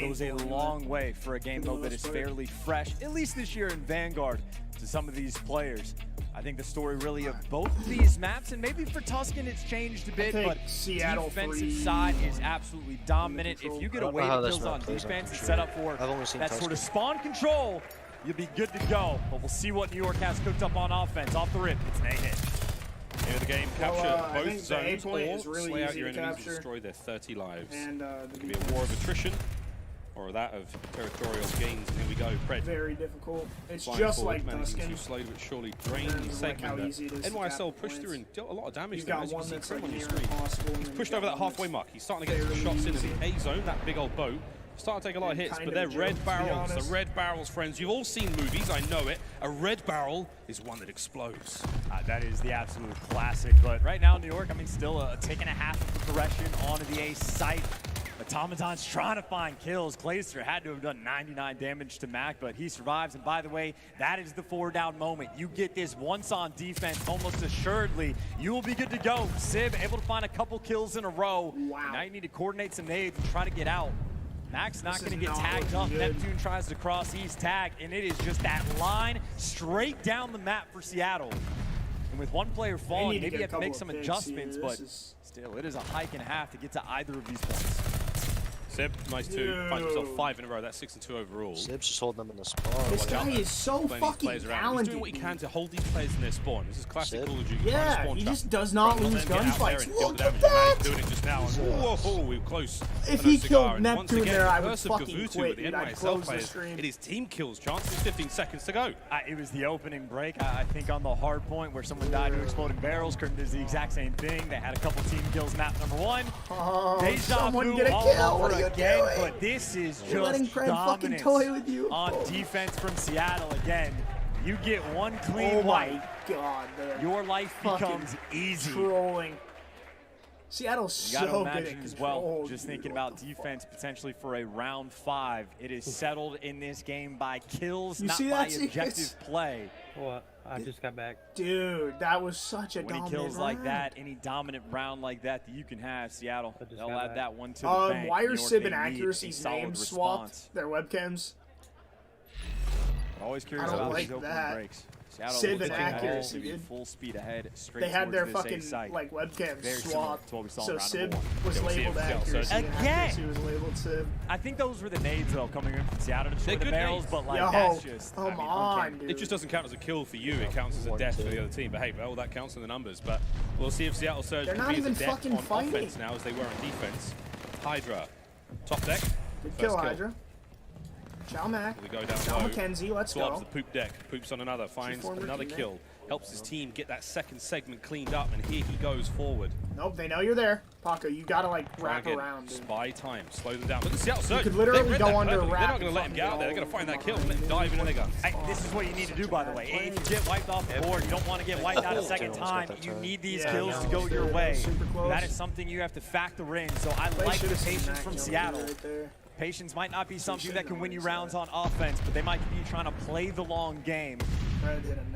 goes a long way for a game mode that is fairly fresh, at least this year in Vanguard, to some of these players. I think the story really of both of these maps, and maybe for Tuscan it's changed a bit, but Seattle defensive side is absolutely dominant. If you get away with kills on defense and set up for that sort of spawn control, you'll be good to go. But we'll see what New York has cooked up on offense. Off the rip, it's an A-hit. Here of the game, capture both the zones A-point is or really slay out easy your to enemies capture. and destroy their 30 lives. And it could be a war of attrition or that of territorial gains. And here we go, Pred. Very difficult. It's Flying just forward, like managing Tuscan. to slowly but surely drain the segment. NYSL pushed through and dealt a lot of damage there. As you can see, Crim on your screen. He's pushed over that halfway mark. He's starting to get some shots into the A zone, that big old boat. Starting to take a lot of hits, but they're red barrels. The red barrels, friends. You've all seen movies, I know it. A red barrel is one that explodes. That is the absolute classic. But right now, New York, still a tick and a half of progression onto the A site. Automaton's trying to find kills. Clayster had to have done 99 damage to Mac, but he survives. And by the way, that is the 4-down moment. You get this once on defense, almost assuredly, you will be good to go. Sib able to find a couple kills in a row. Wow. Now you need to coordinate some nades and try to get out. Mac's not going to get tagged up. Neptune tries to cross. He's tagged, and it is just that line straight down the map for Seattle. And with one player falling, maybe you have to make some adjustments, but still, it is a hike and a half to get to either of these points. Sib, nice 2, finds himself 5 in a row. That's 6 and 2 overall. Sib's just holding them in the spawn. This guy is so fucking He's talented. doing what he can to hold these players in their spawn. This is classic Call of Duty. Yeah, he just does not lose gunfights. Look at that! Doing it just now. Whoa, we were close. If he killed Neptune there, I would fucking quit. The NYSL players, it is team kills chances. 15 seconds to go. It was the opening break. I think on the hard point where someone died to exploding barrels. Curtin does the exact same thing. They had a couple team kills. Map number 1. Someone get a kill. What are you doing? But this is You're letting just Pred fucking toy with you. on defense from Seattle again. You get one clean wipe. Oh my God, man. Your life becomes easy. Trolling. Seattle's You got to so good imagine at as well, control, just thinking about defense potentially for a round 5. It is settled in this game by kills, not by objective play. What? I just got back. Dude, that was such a dominant kills round. like that, any dominant round like that you can have, Seattle, they'll add that one to the bank. Why are New York, Sib and they need a Accuracy's solid names response. swapped? Their webcams? Always curious I don't about like these opening that. breaks. Seattle Sib looks and like Accuracy, to be dude. full speed ahead, straight They had their towards this fucking site. like webcams Very similar swapped. to what we saw in So round Sib number 1. was labeled Accuracy. And Again! Accuracy was labeled Sib. I think those were the nades though coming in from Seattle to destroy the good barrels, nades. but like Yo, that's just come on, uncanny. dude. It just doesn't count as a kill for you. It counts as a death for the other team. But hey, well, that counts in the numbers. But we'll see if Seattle Surge They're can not be as even adept fucking on fighting. offense now as they were on defense. Hydra, top deck. Good kill, Hydra. Chow Mac. We go down Chow low. McKenzie, let's Swabs go. the poop deck. Poops on another. Finds former another teammate. kill. Helps his team get that second segment cleaned up, and here he goes forward. Nope, they know you're there. Paco, you gotta like Try wrap again. around, dude. Spy time. Slow them down. Look at Seattle Surge. could literally They read go that under perfectly. wrap They're not and going to let him get out there. They're going to find that kill and then dive into their guns. This is what you need to do, by the way. If you get wiped off the board, you don't want to get wiped out a second time. You need these kills to go your way. That is something you have to factor in. So I like the patience from Seattle. Patience might not be something that can win you rounds on offense, but they might be trying to play the long game.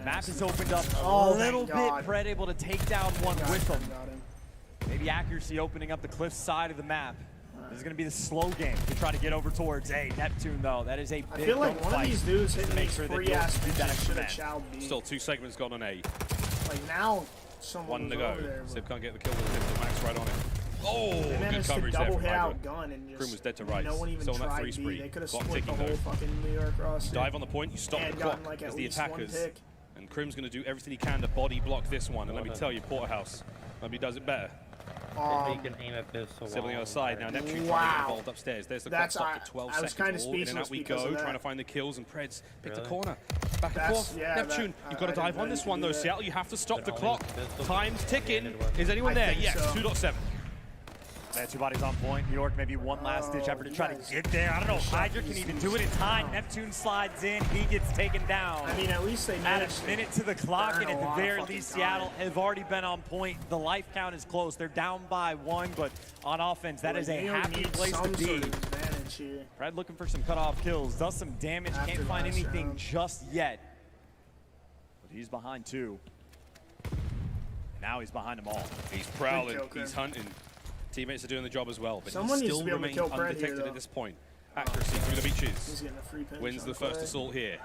Map has opened up a little bit. Pred able to take down one with them. Maybe Accuracy opening up the cliff side of the map. This is going to be the slow game to try to get over towards Neptune, though. That is a big I feel like one of these dudes hitting these free ass bitches should have chowed B. Still 2 segments gone on A. Like now, someone One to was go. over there. Sib can't get the kill with the pistol. Max right on it. Oh, They good managed to coverage there double from hit Hydra. out gun and just Krim was dead to rights. no one even Still on that tried 3 B. spree. They could have Clock split the ticking whole though. fucking New York roster. Dive on the point, you stop And the gotten, clock like, as at the least one attackers. pick. And Krim's going to do everything he can to body block this one. And let me tell you, Porterhouse, maybe does it better. You can aim at this. Sib on the other side. Now Neptune trying to get Wow. involved upstairs. There's the That's- clock for 12 I was seconds. kinda All in and speechless out we because go, of that. trying to find the kills, and Preds pick the Really? corner. Back and That's- forth. yeah, Neptune, that- you've got to I dive didn't on this think one you though. could do that. Seattle, you have to stop But the only clock. pistol Time's ticking. handed work. Is anyone I there? think Yes, so. 2.7. They had 2 bodies on point. New York maybe one last ditch effort to try to get there. I don't know if Hydra can even do it in time. Neptune slides in. He gets taken down. I mean, at least they managed a minute to the clock, and at the very least, Seattle have already been on point. The life count is close. They're down by 1, but on offense, that is a happy place to be. Fred looking for some cutoff kills. Does some damage. Can't find anything just yet. But he's behind 2. Now he's behind them all. He's prowling. He's hunting. Teammates are doing the job as well, but Someone he still needs to be able to remains kill undetected here, at this point. Accuracy through the beaches. Wins the first Clay. assault here.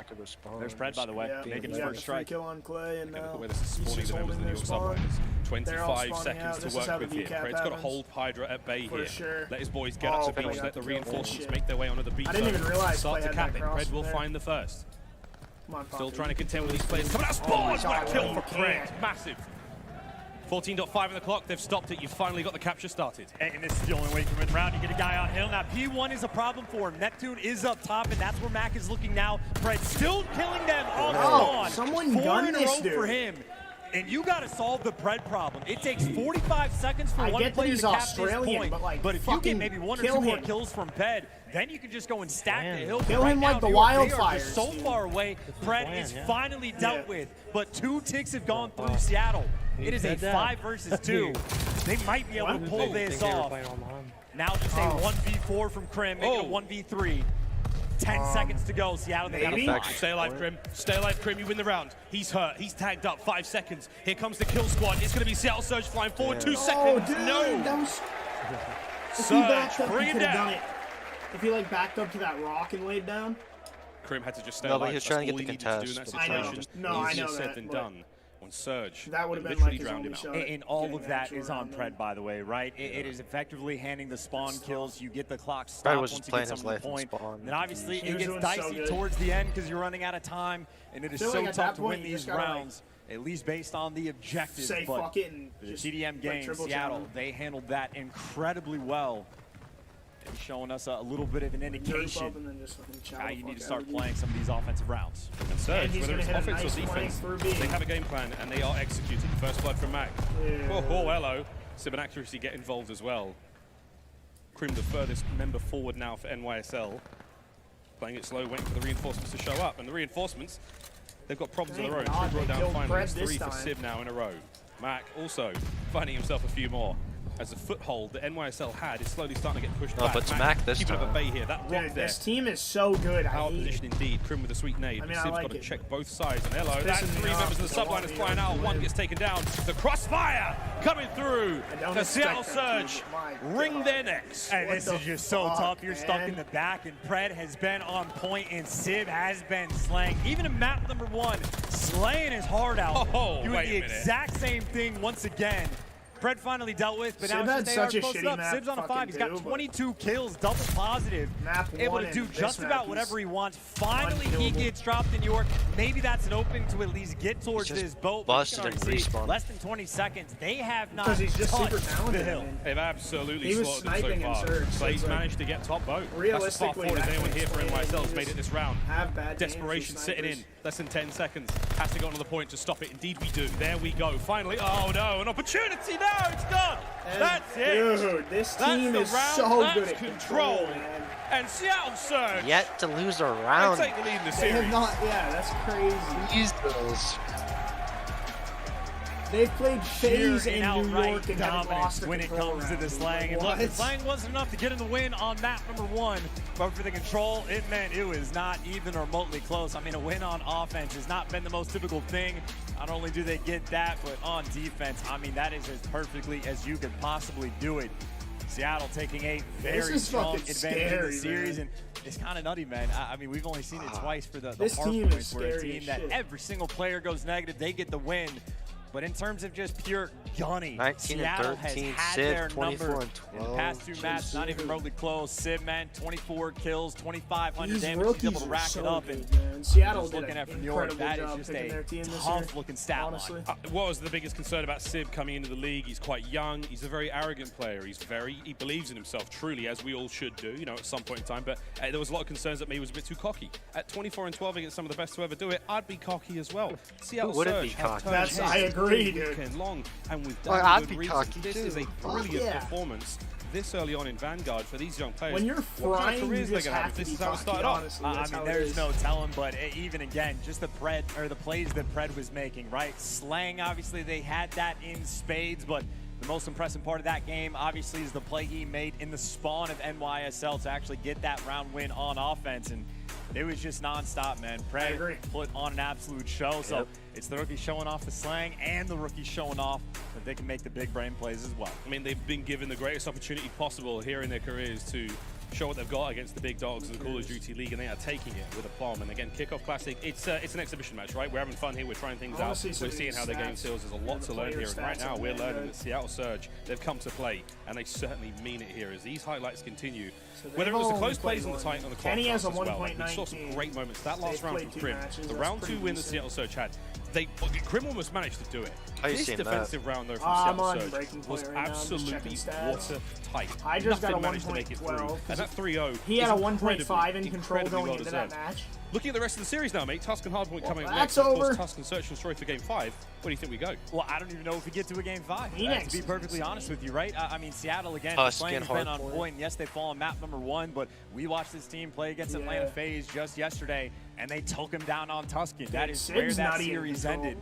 There's Pred, by the way, making his first strike. Kill on Clay, and Look at where this is spawning the members of the New York Subliners. 25 seconds to work with here. Pred's got to hold Hydra at bay here. Sure. Let his boys get up to beach. Let the reinforcements make their way onto the beach. I didn't even realize Start Clay to had cap it. that cross Pred will there. find the first. Come on, Still trying to contend with these players. Coming out spawn! What a kill for Pred. Massive. 14.5 on the clock, they've stopped it. You've finally got the capture started. And this is the only way you can win the round. You get a guy on hill. Now, P1 is a problem for him. Neptune is up top, and that's where Mac is looking now. Fred still killing them on spawn. Someone 4 gun in a this row dude. for him. And you got to solve the Pred problem. It takes 45 seconds for one player to cap Australian, this point. but if you get maybe 1 or 2 more kills from Pred, then you can just go and stack the hill. Kill right him now, like the New York, they are wildfires, just so dude. far away. Pred is finally dealt with, but 2 ticks have gone through Seattle. It is a 5 versus 2. They might be able to pull this off. Now just a 1v4 from Krim, making a 1v3. 10 seconds to go. Seattle, they got a 5. Stay alive, Krim. Stay alive, Krim. You win the round. He's hurt. He's tagged up. 5 seconds. Here comes the kill squad. It's going to be Seattle Surge flying forward. 2 seconds. Dude, no. That was... Surge, bring it down. If he like backed up to that rock and laid down. Krim had to just stay No, alive. but he was trying to That's get the all he needed to do in that contest. I know. situation. No, I Easier know said that, than but done. On Surge, that would have been literally like his drowned only him out. shot. And all of that is on round Pred, by the way, right? It is effectively handing the spawn kills. You get the clock Pred stopped was once just you playing get his some of life the in point. spawn. Then obviously He it was gets doing so dicey good. towards the end because you're running out of time, and it is feel so like at tough that to point win you these just gotta, like, rounds, at least based on the objectives. say but fuck it and the just, TDM like, game, triple Seattle, challenge. they handled that incredibly well. And showing us a little bit of an indication and then just fucking chow how the you fuck need to out start of you. playing some of these offensive rounds. And Surge, he's whether gonna it's hit a offense nice or flank defense, through B. they have a game plan and they are executing. First blood from Mac. Oh, hello. Sib and Accuracy get involved as well. Krim, the furthest member forward now for NYSL. Playing it slow, waiting for the reinforcements to show up. And the reinforcements, they've got problems of their own. 2 brought down finally. It's 3 for Sib now in a row. Mac also finding himself a few more. As the foothold that NYSL had is slowly starting to get pushed back. But it's Mac this keeping time. up a bay here. That rock Dude, there. this team is so good. Power position indeed. Krim with a sweet nade. I mean, Sib's I like got to it, check but both sides. And hello, that's pisses me 3 off members of the because I want subliners New flying York out. to 1 win. gets taken down. The crossfire coming through. don't The expect Seattle that to, Surge but my ring God. their necks. And this is just so fuck, tough. You're stuck man? in the back, and Pred has been on point, and Sib has been slaying. Even in map number 1, slaying his heart out. Oh, doing wait the a minute. exact same thing once again. Pred finally dealt with, but Sib now had it's just such a posted shitty up. map Sib's on a 5. fucking He's got too, but 22 kills, double positive. Map Able 1 to do and just this about map, whatever he's he wants. Finally, he unkillable. gets dropped in New York. Maybe that's an opening to at least get towards just this boat. busted But you can and already see, respawned. less than 20 seconds. They have not Because he's just touched super talented. the hill. I mean, They've absolutely He was slaughtered them so sniping in far. Surge, so Clay's it's like, managed to get top boat. That's as far realistically, forward as that anyone can here for explain it. NYSL has You made it just this round. have bad games Desperation with sitting in. snipers. Less than 10 seconds. Has to go on to the point to stop it. Indeed we do. There we go. Finally. Oh no, an opportunity. No, it's gone. And That's it. Dude, this That's team the is round. so That's good at control. man. And Seattle Surge. Yet to lose a They round. take the lead in the They have series. not, yeah, that's crazy. Jesus. They've played Sheer FaZe in and New outright York and haven't lost dominance a when it control comes to round, the dude. slang. And Like, look, the what? slang wasn't enough to get in the win on map number 1, but for the control, it meant it was not even remotely close. I mean, a win on offense has not been the most typical thing. Not only do they get that, but on defense, I mean, that is as perfectly as you could possibly do it. Seattle taking a very is strong fucking advantage in scary, the series, man. and it's kind of nutty, man. I mean, we've only seen it twice for the This hard team points, is where a scary team as that shit. every single player goes negative, they get the win. But in terms of just pure gunning, 19 and Seattle 13, has had Sib, their 24 number and in the 12. past 2 matches, not even remotely close. Sib, man, 24 kills, 2,500 These damage. He's rookies able to are rack so it up. good, And man. Seattle just did looking an at from New York, incredible that is job just picking a their team this year, tough-looking stat honestly. line. What was the biggest concern about Sib coming into the league? He's quite young. He's a very arrogant player. He believes in himself, truly, as we all should do, you know, at some point in time. But there was a lot of concerns that maybe he was a bit too cocky. At 24 and 12 against some of the best to ever do it, I'd be cocky as well. Seattle wouldn't Surge be have cocky? turned That's- heads I agree, all dude. weekend long, and we've Well, done I'd good be reason. cocky This too. is a Fuck brilliant yeah. performance this early on in Vanguard for these young players. When you're frying, careers you they're just gonna have to This be is how it cocky, started off. honestly. I mean, there's no telling, but even again, just the plays that Pred was making, right? Slang, obviously, they had that in spades, but the most impressive part of that game, obviously, is the play he made in the spawn of NYSL to actually get that round win on offense, and it was just nonstop, man. Pred put on an absolute show, so it's the rookie showing off the slang and the rookie showing off that they can make the big brain plays as well. I mean, they've been given the greatest opportunity possible here in their careers to show what they've got against the big dogs of the Call of Duty League, and they are taking it with aplomb. And again, Kickoff Classic, it's an exhibition match, right? We're having fun here, we're trying things out, we're seeing how their game feels. There's a lot to learn here, and right now we're learning that Seattle Surge, they've come to play, and they certainly mean it here as these highlights continue. Whether it was the close plays on the clock as well, like we saw some great moments. That last round from Crim, the round 2 win the Seattle Surge had, Crim almost managed to do it. This defensive round though from Seattle Surge was absolutely watertight. I just got a managed to make it through. And that 3-0, he had a 1.5 in control going into that match. Looking at the rest of the series now, mate, Tuscan Hardpoint coming up next. Of course, Tuscan Search and Destroy for Game 5. Where do you think we go? Well, I don't even know if we get to a Game 5, to be perfectly honest with you, right? I mean, Seattle, again, playing has been on point, and yes, they fall on map number 1, but we watched this team play against Atlanta FaZe just yesterday, and they took him down on Tuscan. That is where that series ended.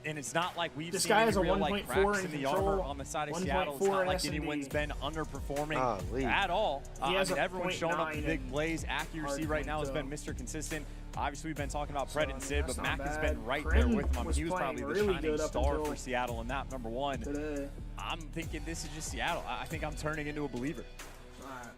And it's not like we've seen any real like cracks in the armor on the side of Seattle. It's not like anyone's been underperforming at all. I mean, everyone's showing up the big plays. Accuracy right now has been Mr. Consistent. Obviously, we've been talking about Pred and Sid, but Mac has been right there with him. I mean, he was probably the shining star for Seattle in map number 1. I'm thinking this is just Seattle. I think I'm turning into a believer.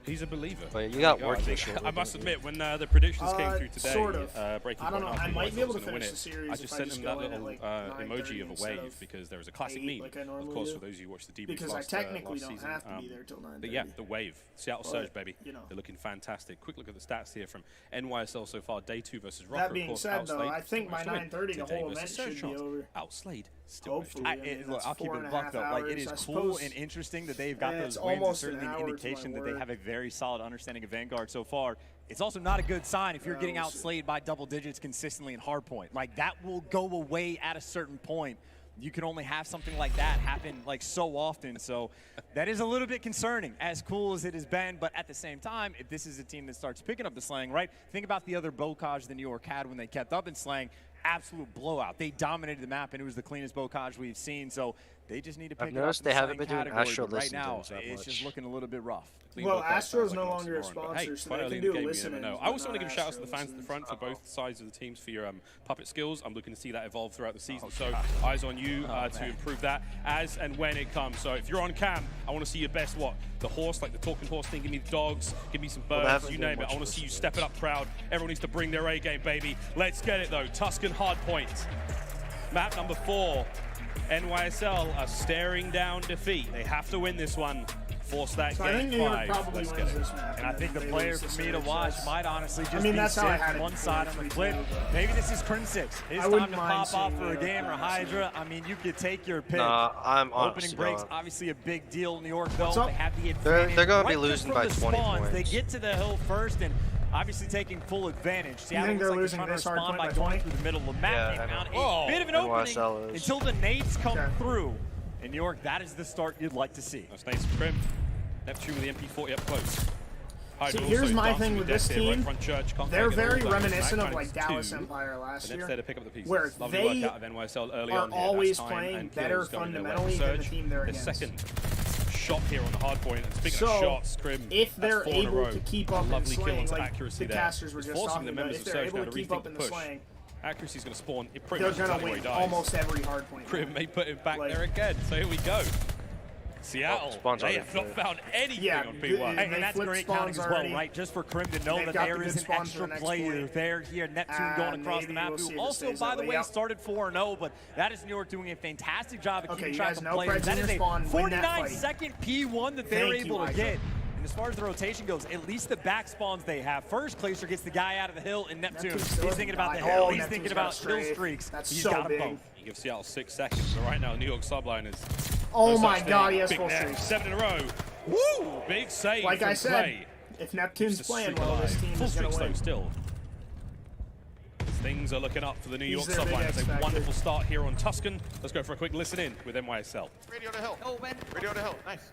He's a believer. But you got work. I must admit, when the predictions came through today, sort of. Breaking I don't know. I might be able to finish the series. I just sent him that little emoji of a wave because there was a classic meme, of course, for those of you who watched the debrief because last I technically don't season. have to be there till 9:30. But yeah, the wave, Seattle Surge, baby. They're looking fantastic. Quick look at the stats here from NYSL so far. Day 2 versus Rocker. That being said, though, I think by 9:30 the whole event should be over. Outslayed. Hopefully. Look, I'll keep it buck though. Like, it is cool and interesting that they've got those wins. It's certainly an indication that they have a very solid understanding of Vanguard so far. It's also not a good sign if you're getting outslayed by double digits consistently in hardpoint. Like, that will go away at a certain point. You can only have something like that happen like so often. So that is a little bit concerning, as cool as it has been. But at the same time, if this is a team that starts picking up the slang, right? Think about the other bocage the New York had when they kept up in slang. Absolute blowout. They dominated the map, and it was the cleanest bocage we've seen. So they just need to pick it up in the slang category. Right now, it's just looking a little bit rough. Well, Astro's no longer a sponsor, so they can do listening. I also want to give a shout out to the fans at the front for both sides of the teams for your puppet skills. I'm looking to see that evolve throughout the season. So eyes on you to improve that as and when it comes. So if you're on cam, I want to see your best the horse, like the talking horse thing. Give me the dogs, give me some birds, you name it. I want to see you step it up proud. Everyone needs to bring their A game, baby. Let's get it though. Tuscan Hardpoint. Map number 4. NYSL are staring down defeat. They have to win this one. Force that game 5. Let's get it. And I think the player for me to watch might honestly just be Sid, one side on the clip. Maybe this is Crim 6. His time to pop off for a game, or Hydra. I mean, you could take your pick. I'm Opening breaks, obviously a big deal in New York, though. They have the advantage. They're going to be right losing by 20 points. They get to the hill first, and obviously taking full advantage. Seattle looks like they're trying to respond by going through the middle of the map. They found a bit of an opening until the nades come through. In New York, that is the start you'd like to see. That's nice. Crim. Neptune with the MP40 up close. See, here's my thing with this team. They're very reminiscent of like Dallas Empire last year, where they are always playing better fundamentally than the team they're against. Second shot here on the hard point. And speaking of shots, Crim, if they're able to keep up in slaying, like the casters were just talking about, if they're able to keep up in the slaying, accuracy's going to spawn. They're going to win almost every hard point. Crim may put him back there again. So here we go. Seattle, they have not found anything on P1. And that's great counting as well, right? Just for Crim to know that there is an extra player there here. Neptune going across the map, who also, by the way, started 4-0, but that is New York doing a fantastic job of keeping track of players. That is a 49-second P1 that they're able to get. And as far as the rotation goes, at least the back spawns they have. First, Glacier gets the guy out of the hill, and Neptune, he's thinking about the hill. He's thinking about kill streaks. He's got them both. You give Seattle 6 seconds, but right now, New York subliners. Oh my God, he has full streaks. 7 in a row. Woo! Big save. Like I said, if Neptune's playing well, this team is going to win. Still. Things are looking up for the New York subliners. A wonderful start here on Tuscan. Let's go for a quick listen in with NYSL. Radio to hill. Oh, man. Radio to hill. Nice.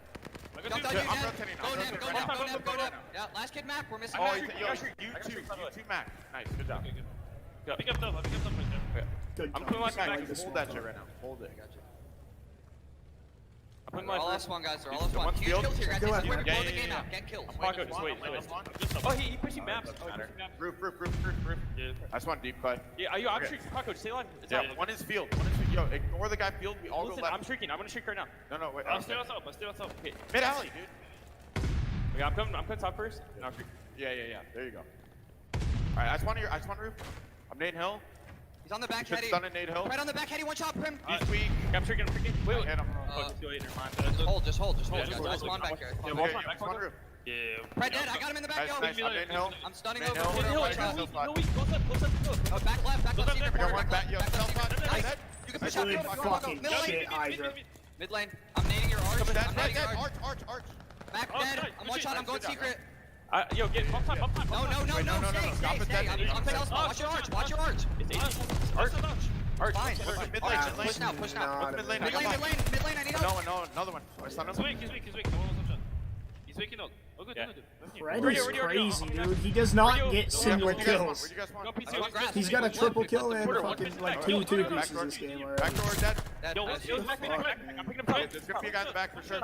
Jump down, I'm rotating. Go down. Yeah, last kid Mac, we're missing Mac. You two Mac. Nice, good job. Good. Pick up them right there. Good. I'm putting my back. Hold that shit right now. Hold it. Gotcha. I'm putting my all S1 guys, they're all S1. Huge kills here, guys. This is where to blow the game out. Get kills. Just wait. Oh, he pushing maps. Roof. Yeah. I just want deep cut. Yeah, are you? I'm shooting. Paco, stay alive. Yeah, one is field. Yo, ignore the guy field. We all go left. I'm shrinking. I'm gonna shrink right now. No, wait. I'll stay myself. Okay. Mid alley, dude. Okay, I'm coming top first. No, yeah. There you go. Alright, I just want roof. I'm Nate Hill. He's on the back heady. Nate Hill. Right on the back heady, one shot, Prim. He's weak. I'm shrinking. Wait. Just hold, guys. I'll spawn back here. One roof. Yeah. Right dead, I got him in the back, yo. Nice. I'm Nate Hill. I'm stunning Nate over. Go left. Back left, I got one back, yo. Nice. You can push out. Holy fucking shit, Hydra. Mid lane. I'm nading your arch. Arch. Back dead. I'm one shot, I'm going secret. Yo, get pump time. No. Stay. I'm self spawn. Watch your arch. Arch. Fine. Push now. Mid lane, I need help. No, another one. He's weak. He's waking up. Oh, good. Fred is crazy, dude. He does not get single kills. He's got a triple kill and fucking like 2 two-pieces this game already. Back door dead. Yo, I'm picking him up. There's gonna be a guy in the back for sure.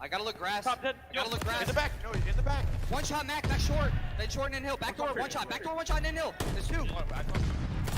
I gotta look grass. Top dead. I gotta look grass. In the back. No, in the back. One shot, Mac. Back short. Then short and in hill. Back door, one shot. Back door, one shot and in hill. There's two.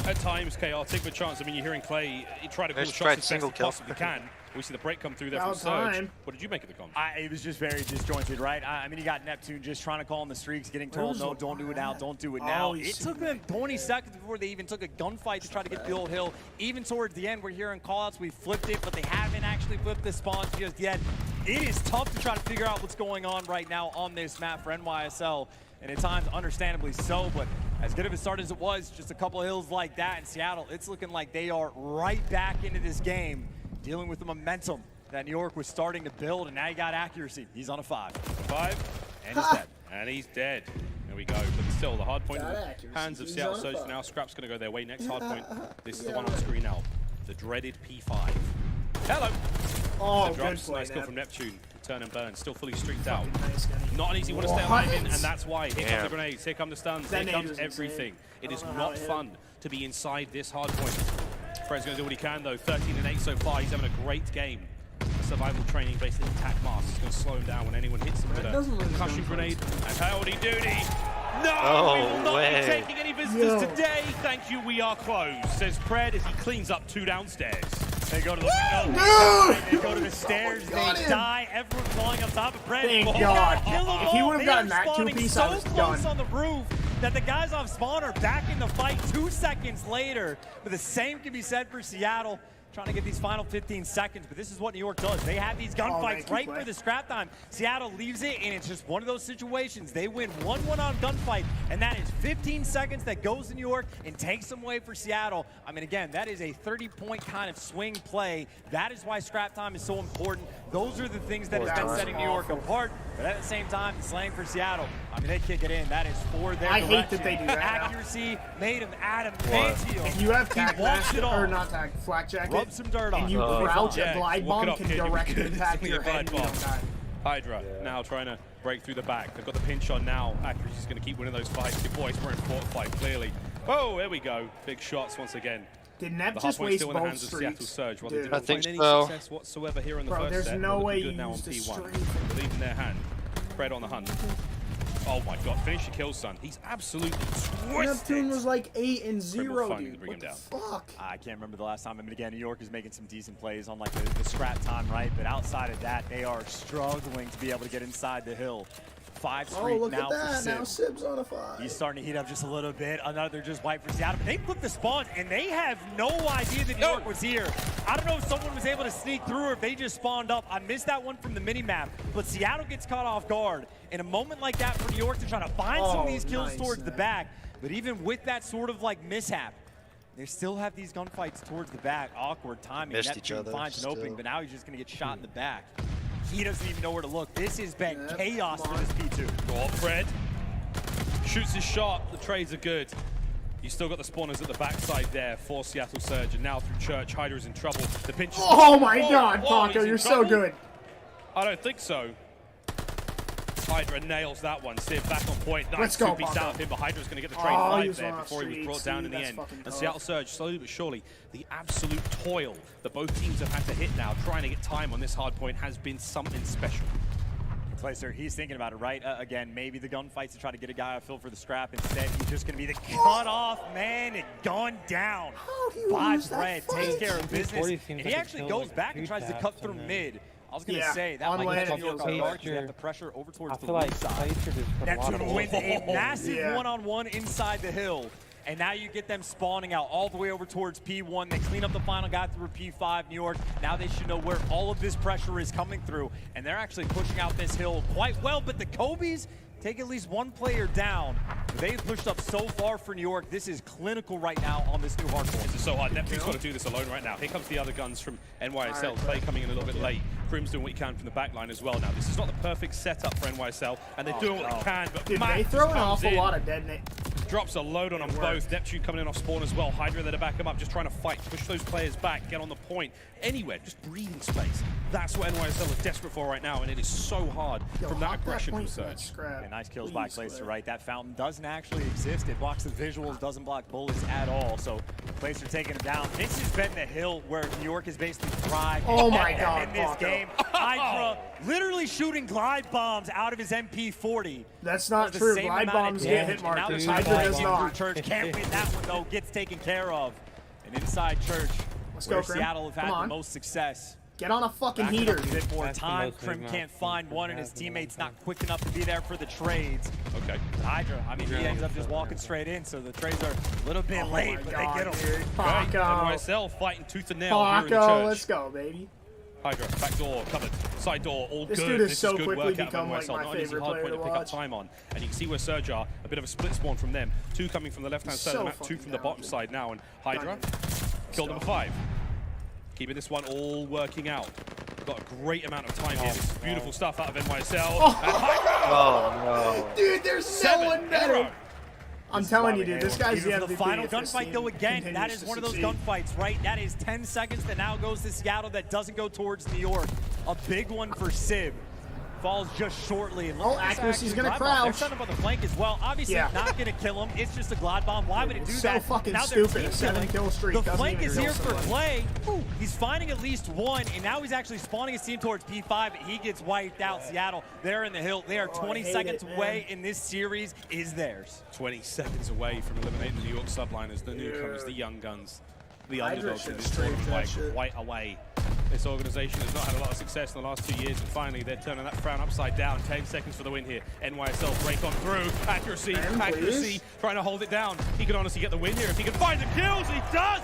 At times, chaotic with chance. I mean, you're hearing Clay. He tried to call the shots as best he possibly can. We see the break come through there from Surge. What did you make of the comp? It was just very disjointed, right? I mean, you got Neptune just trying to call in the streaks, getting told, no, don't do it now, don't do it now. It took them 20 seconds before they even took a gunfight to try to get the old hill. Even towards the end, we're hearing callouts. We flipped it, but they haven't actually flipped the spawns just yet. It is tough to try to figure out what's going on right now on this map for NYSL. And at times, understandably so, but as good of a start as it was, just a couple of hills like that in Seattle, it's looking like they are right back into this game, dealing with the momentum that New York was starting to build, and now he got accuracy. He's on a 5. And he's dead. And he's dead. There we go. But still, the hard point in the hands of Seattle Surge now. Scrap's going to go their way. Next hard point. This is the one on screen now. The dreaded P5. Hello. Oh, good play. Nice kill from Neptune. Turn and burn. Still fully streaked out. Not an easy one to stay alive in, and that's why. Here come the grenades. Here come the stuns. Here comes everything. It is not fun to be inside this hard point. Fred's going to do what he can, though. 13-8 so far. He's having a great game. Survival training based in attack mask is going to slow him down when anyone hits him with a concussion grenade. And howdy doody. No, we will not be taking any visitors today. Thank you, we are closed, says Fred as he cleans up 2 downstairs. They go to the window, they go to the stairs, they die, everyone falling up top of Fred. Thank God. If he would have gotten that 2-piece, I was so close on the roof that the guys off spawn are back in the fight 2 seconds later. But the same can be said for Seattle. Trying to get these final 15 seconds, but this is what New York does. They have these gunfights right for the scrap time. Seattle leaves it, and it's just one of those situations. They win 1-1 on gunfight, and that is 15 seconds that goes to New York and takes them away for Seattle. I mean, again, that is a 30-point kind of swing play. That is why scrap time is so important. Those are the things that has been setting New York apart, but at the same time, slaying for Seattle. I mean, they kick it in. That is for their direction. hate that they do that. Accuracy made him adamantium. If you have tag mask, or not tag, flak jacket, rub some dirt on. And you crouch, a glide bomb can direct impact your head. Hydra now trying to break through the back. They've got the pinch on now. Accuracy's going to keep winning those fights. Your boys were in fight clearly. Oh, there we go. Big shots once again. Did Nep just waste both streaks? Surge, while Dude. they didn't I think find any so. success whatsoever here in the Bro, first there's set. no way good you now on used a P1. streak. Believe in their hand. Fred on the hunt. Oh my God! Finish your kill, son. He's absolutely twisted. Neptune was like 8-0, dude. What the fuck? I can't remember the last time. I mean, again, New York is making some decent plays on like the scrap time, right? But outside of that, they are struggling to be able to get inside the hill. 5 streak look now at that. for Sib. Now Sib's on a 5. He's starting to heat up just a little bit. Another just wipe for Seattle. But they flipped the spawn, and they have no idea that New York was here. I don't know if someone was able to sneak through or if they just spawned up. I missed that one from the mini-map. But Seattle gets caught off guard. In a moment like that for New York to try to find some of these kills towards the back. But even with that sort of like mishap, they still have these gunfights towards the back. Awkward timing. Missed each other finds an opening, still. but now he's just going to get shot in the back. He doesn't even know where to look. This has been chaos for this P2. Go on, Fred. Shoots his shot. The trades are good. You still got the spawners at the backside there for Seattle Surge, and now through Church, Hydra's in trouble. The pinch. Oh my God, Paco, you're so good. I don't think so. Hydra nails that one. Civ back on point. Nice go, two-piece out of him, but Hydra's going to get the trade 5 there before he was brought down in the end. And Seattle Surge, slowly but surely, the absolute toil that both teams have had to hit now, trying to get time on this hard point, has been something special. Placer, he's thinking about it, right? Again, maybe the gunfights to try to get a guy off field for the scrap. Instead, he's just going to be the cut-off man and gone down. By Fred, takes care of business. And he actually goes back and tries to cut through mid. I was going to say, that might be New York you have the pressure over towards the weak side. Neptune wins a massive one-on-one inside the hill. And now you get them spawning out all the way over towards P1. They clean up the final guy through P5, New York. Now they should know where all of this pressure is coming through. And they're actually pushing out this hill quite well. But the Kobe's take at least one player down. They've pushed up so far for New York. This is clinical right now on this new hardcore. This is so hard. Neptune's got to do this alone right now. Here comes the other guns from NYSL. Clay coming in a little bit late. Crim's doing what he can from the back line as well now. This is not the perfect setup for NYSL, and they're doing what they can, but dude, they throw an awful lot of detonate. Drops a load on them both. Neptune coming in off spawn as well. Hydra there to back him up, just trying to fight, push those players back, get on the point. Anywhere, just breathing space. That's what NYSL are desperate for right now, and it is so hard from that aggression from Surge. Yeah, nice kills by Placer, right? That fountain doesn't actually exist. It blocks the visuals, doesn't block bullets at all. So Placer taking him down. This has been the hill where New York has basically thrived in this game. Hydra literally shooting glide bombs out of his MP40. That's not true. Glide bombs get hit markers. Hydra does not. Church can't win that one though. Gets taken care of. And inside Church, where Seattle have had the most success. Get on a fucking heater. A bit more time. Crim can't find one, and his teammate's not quick enough to be there for the trades. Okay. Hydra, I mean, he ends up just walking straight in, so the trades are a little bit late, but they get him. Right. NYSL fighting tooth and nail here in the church. Let's go, baby. Hydra, back door, covered, side door, all good. Dude is so good quickly work out become of NYSL. like my Not an easy hard point to pick up time on. And you can see where Surge are, a bit of a split spawn from them. Two coming from the left-hand side of the map, two from the bottom side now, and Hydra killed number 5. Keeping this one all working out. Got a great amount of time here. This is beautiful stuff out of NYSL. Oh, no. Dude, there's no one better. I'm telling you, dude, this guy's the MVP. The final gunfight, though, again, that is one of those gunfights, right? That is 10 seconds that now goes to Seattle that doesn't go towards New York. A big one for Civ. Falls just shortly. And accuracy's gonna crouch. They're set up on the flank as well. Obviously, not gonna kill him. It's just a glide bomb. Why would it do that? So fucking now stupid. A 7-kill streak. The flank is here for Clay. He's finding at least one, and now he's actually spawning his team towards P5. But he gets wiped out. Seattle, they're in the hill. They are 20 seconds away, and this series is theirs. 20 seconds away from eliminating the New York subliners, the newcomers, the young guns, the underdogs in this tournament by quite a way. This organization has not had a lot of success in the last 2 years, and finally they're turning that frown upside down. 10 seconds for the win here. NYSL break on through. Accuracy, trying to hold it down. He can honestly get the win here if he can find the kills. He does!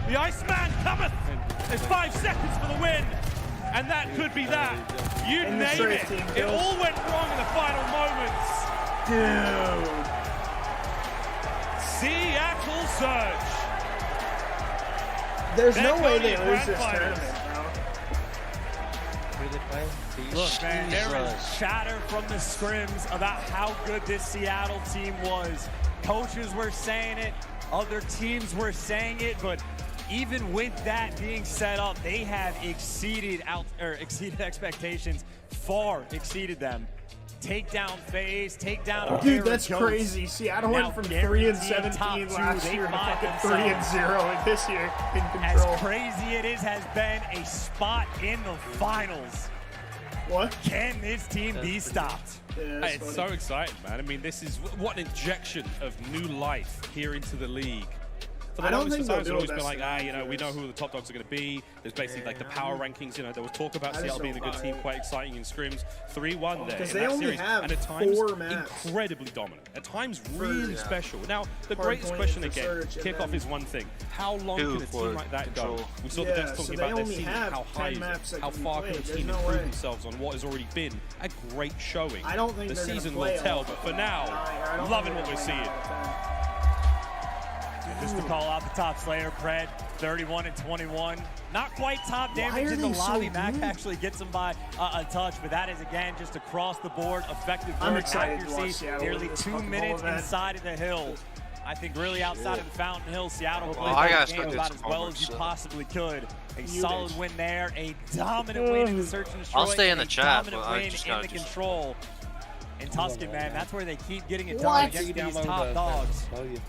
The Iceman cometh! There's 5 seconds for the win, and that could be that. You name it. It all went wrong in the final moments. Dude. Seattle Surge. There's no way they lose this tournament, bro. Look, man, there is chatter from the scrims about how good this Seattle team was. Coaches were saying it, other teams were saying it, but even with that being set up, they have exceeded expectations, far exceeded them. Takedown phase, takedown. Dude, that's crazy. Seattle went from 3-17 last year to fucking 3-0 this year in control. As crazy it has been a spot in the finals. What? Can this team be stopped? Yeah, it's so exciting, man. I mean, this is what an injection of new life here into the league. For the longest time, it's always been like, you know, we know who the top dogs are going to be. There's basically like the power rankings. You know, there was talk about Seattle being a good team, quite exciting in scrims. 3-1 there in that series, and at times incredibly dominant. At times really special. Now, the greatest question again, kickoff is one thing. How long can a team like that go? We saw the devs talking about their season, how high is it? How far can a team improve themselves on what has already been a great showing? I don't think the season will tell, but for now, loving what we're seeing. Just to call out the top Slayer, Pred, 31-21. Not quite top damage in the lobby. Mac actually gets him by a touch, but that is, again, just across the board. Effective work, accuracy, nearly 2 minutes inside of the hill. I think really outside of the Fountain Hill, Seattle played that game about as well as you possibly could. A solid win there, a dominant win in the search and destroy. I'll stay in the chat. Dominant win in the control. And Tuscan, man, that's where they keep getting it done against these top dogs.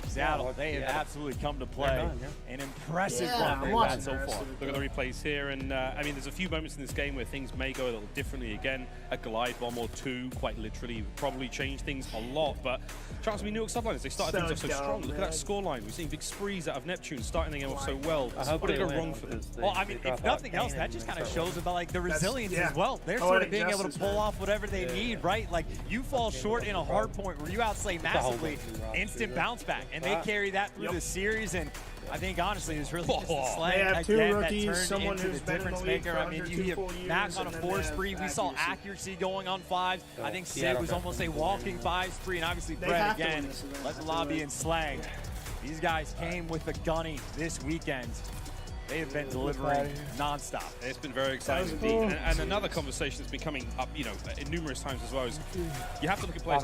Seattle, they have absolutely come to play. An impressive run they've had so far. Look at the replays here, and I mean, there's a few moments in this game where things may go a little differently. Again, a glide bomb or two, quite literally, would probably change things a lot. But chance to be New York Subliners, they started things off so strong. Look at that scoreline. We're seeing big sprees out of Neptune, starting the game off so well. What did go wrong for them? Well, I mean, if nothing else, that just kind of shows about like the resilience as well. They're sort of being able to pull off whatever they need, right? Like you fall short in a hard point where you outslay massively, instant bounce back, and they carry that through the series. And I think honestly, it's really just the slang again that turned into the difference maker. I mean, you have Mac on a 4 spree. We saw accuracy going on 5s. I think Sid was almost a walking 5 spree, and obviously Brett again let the lobby and slang. These guys came with the gunny this weekend. They have been delivering nonstop. It's been very exciting indeed. And another conversation that's been coming up, you know, numerous times as well is you have to look at players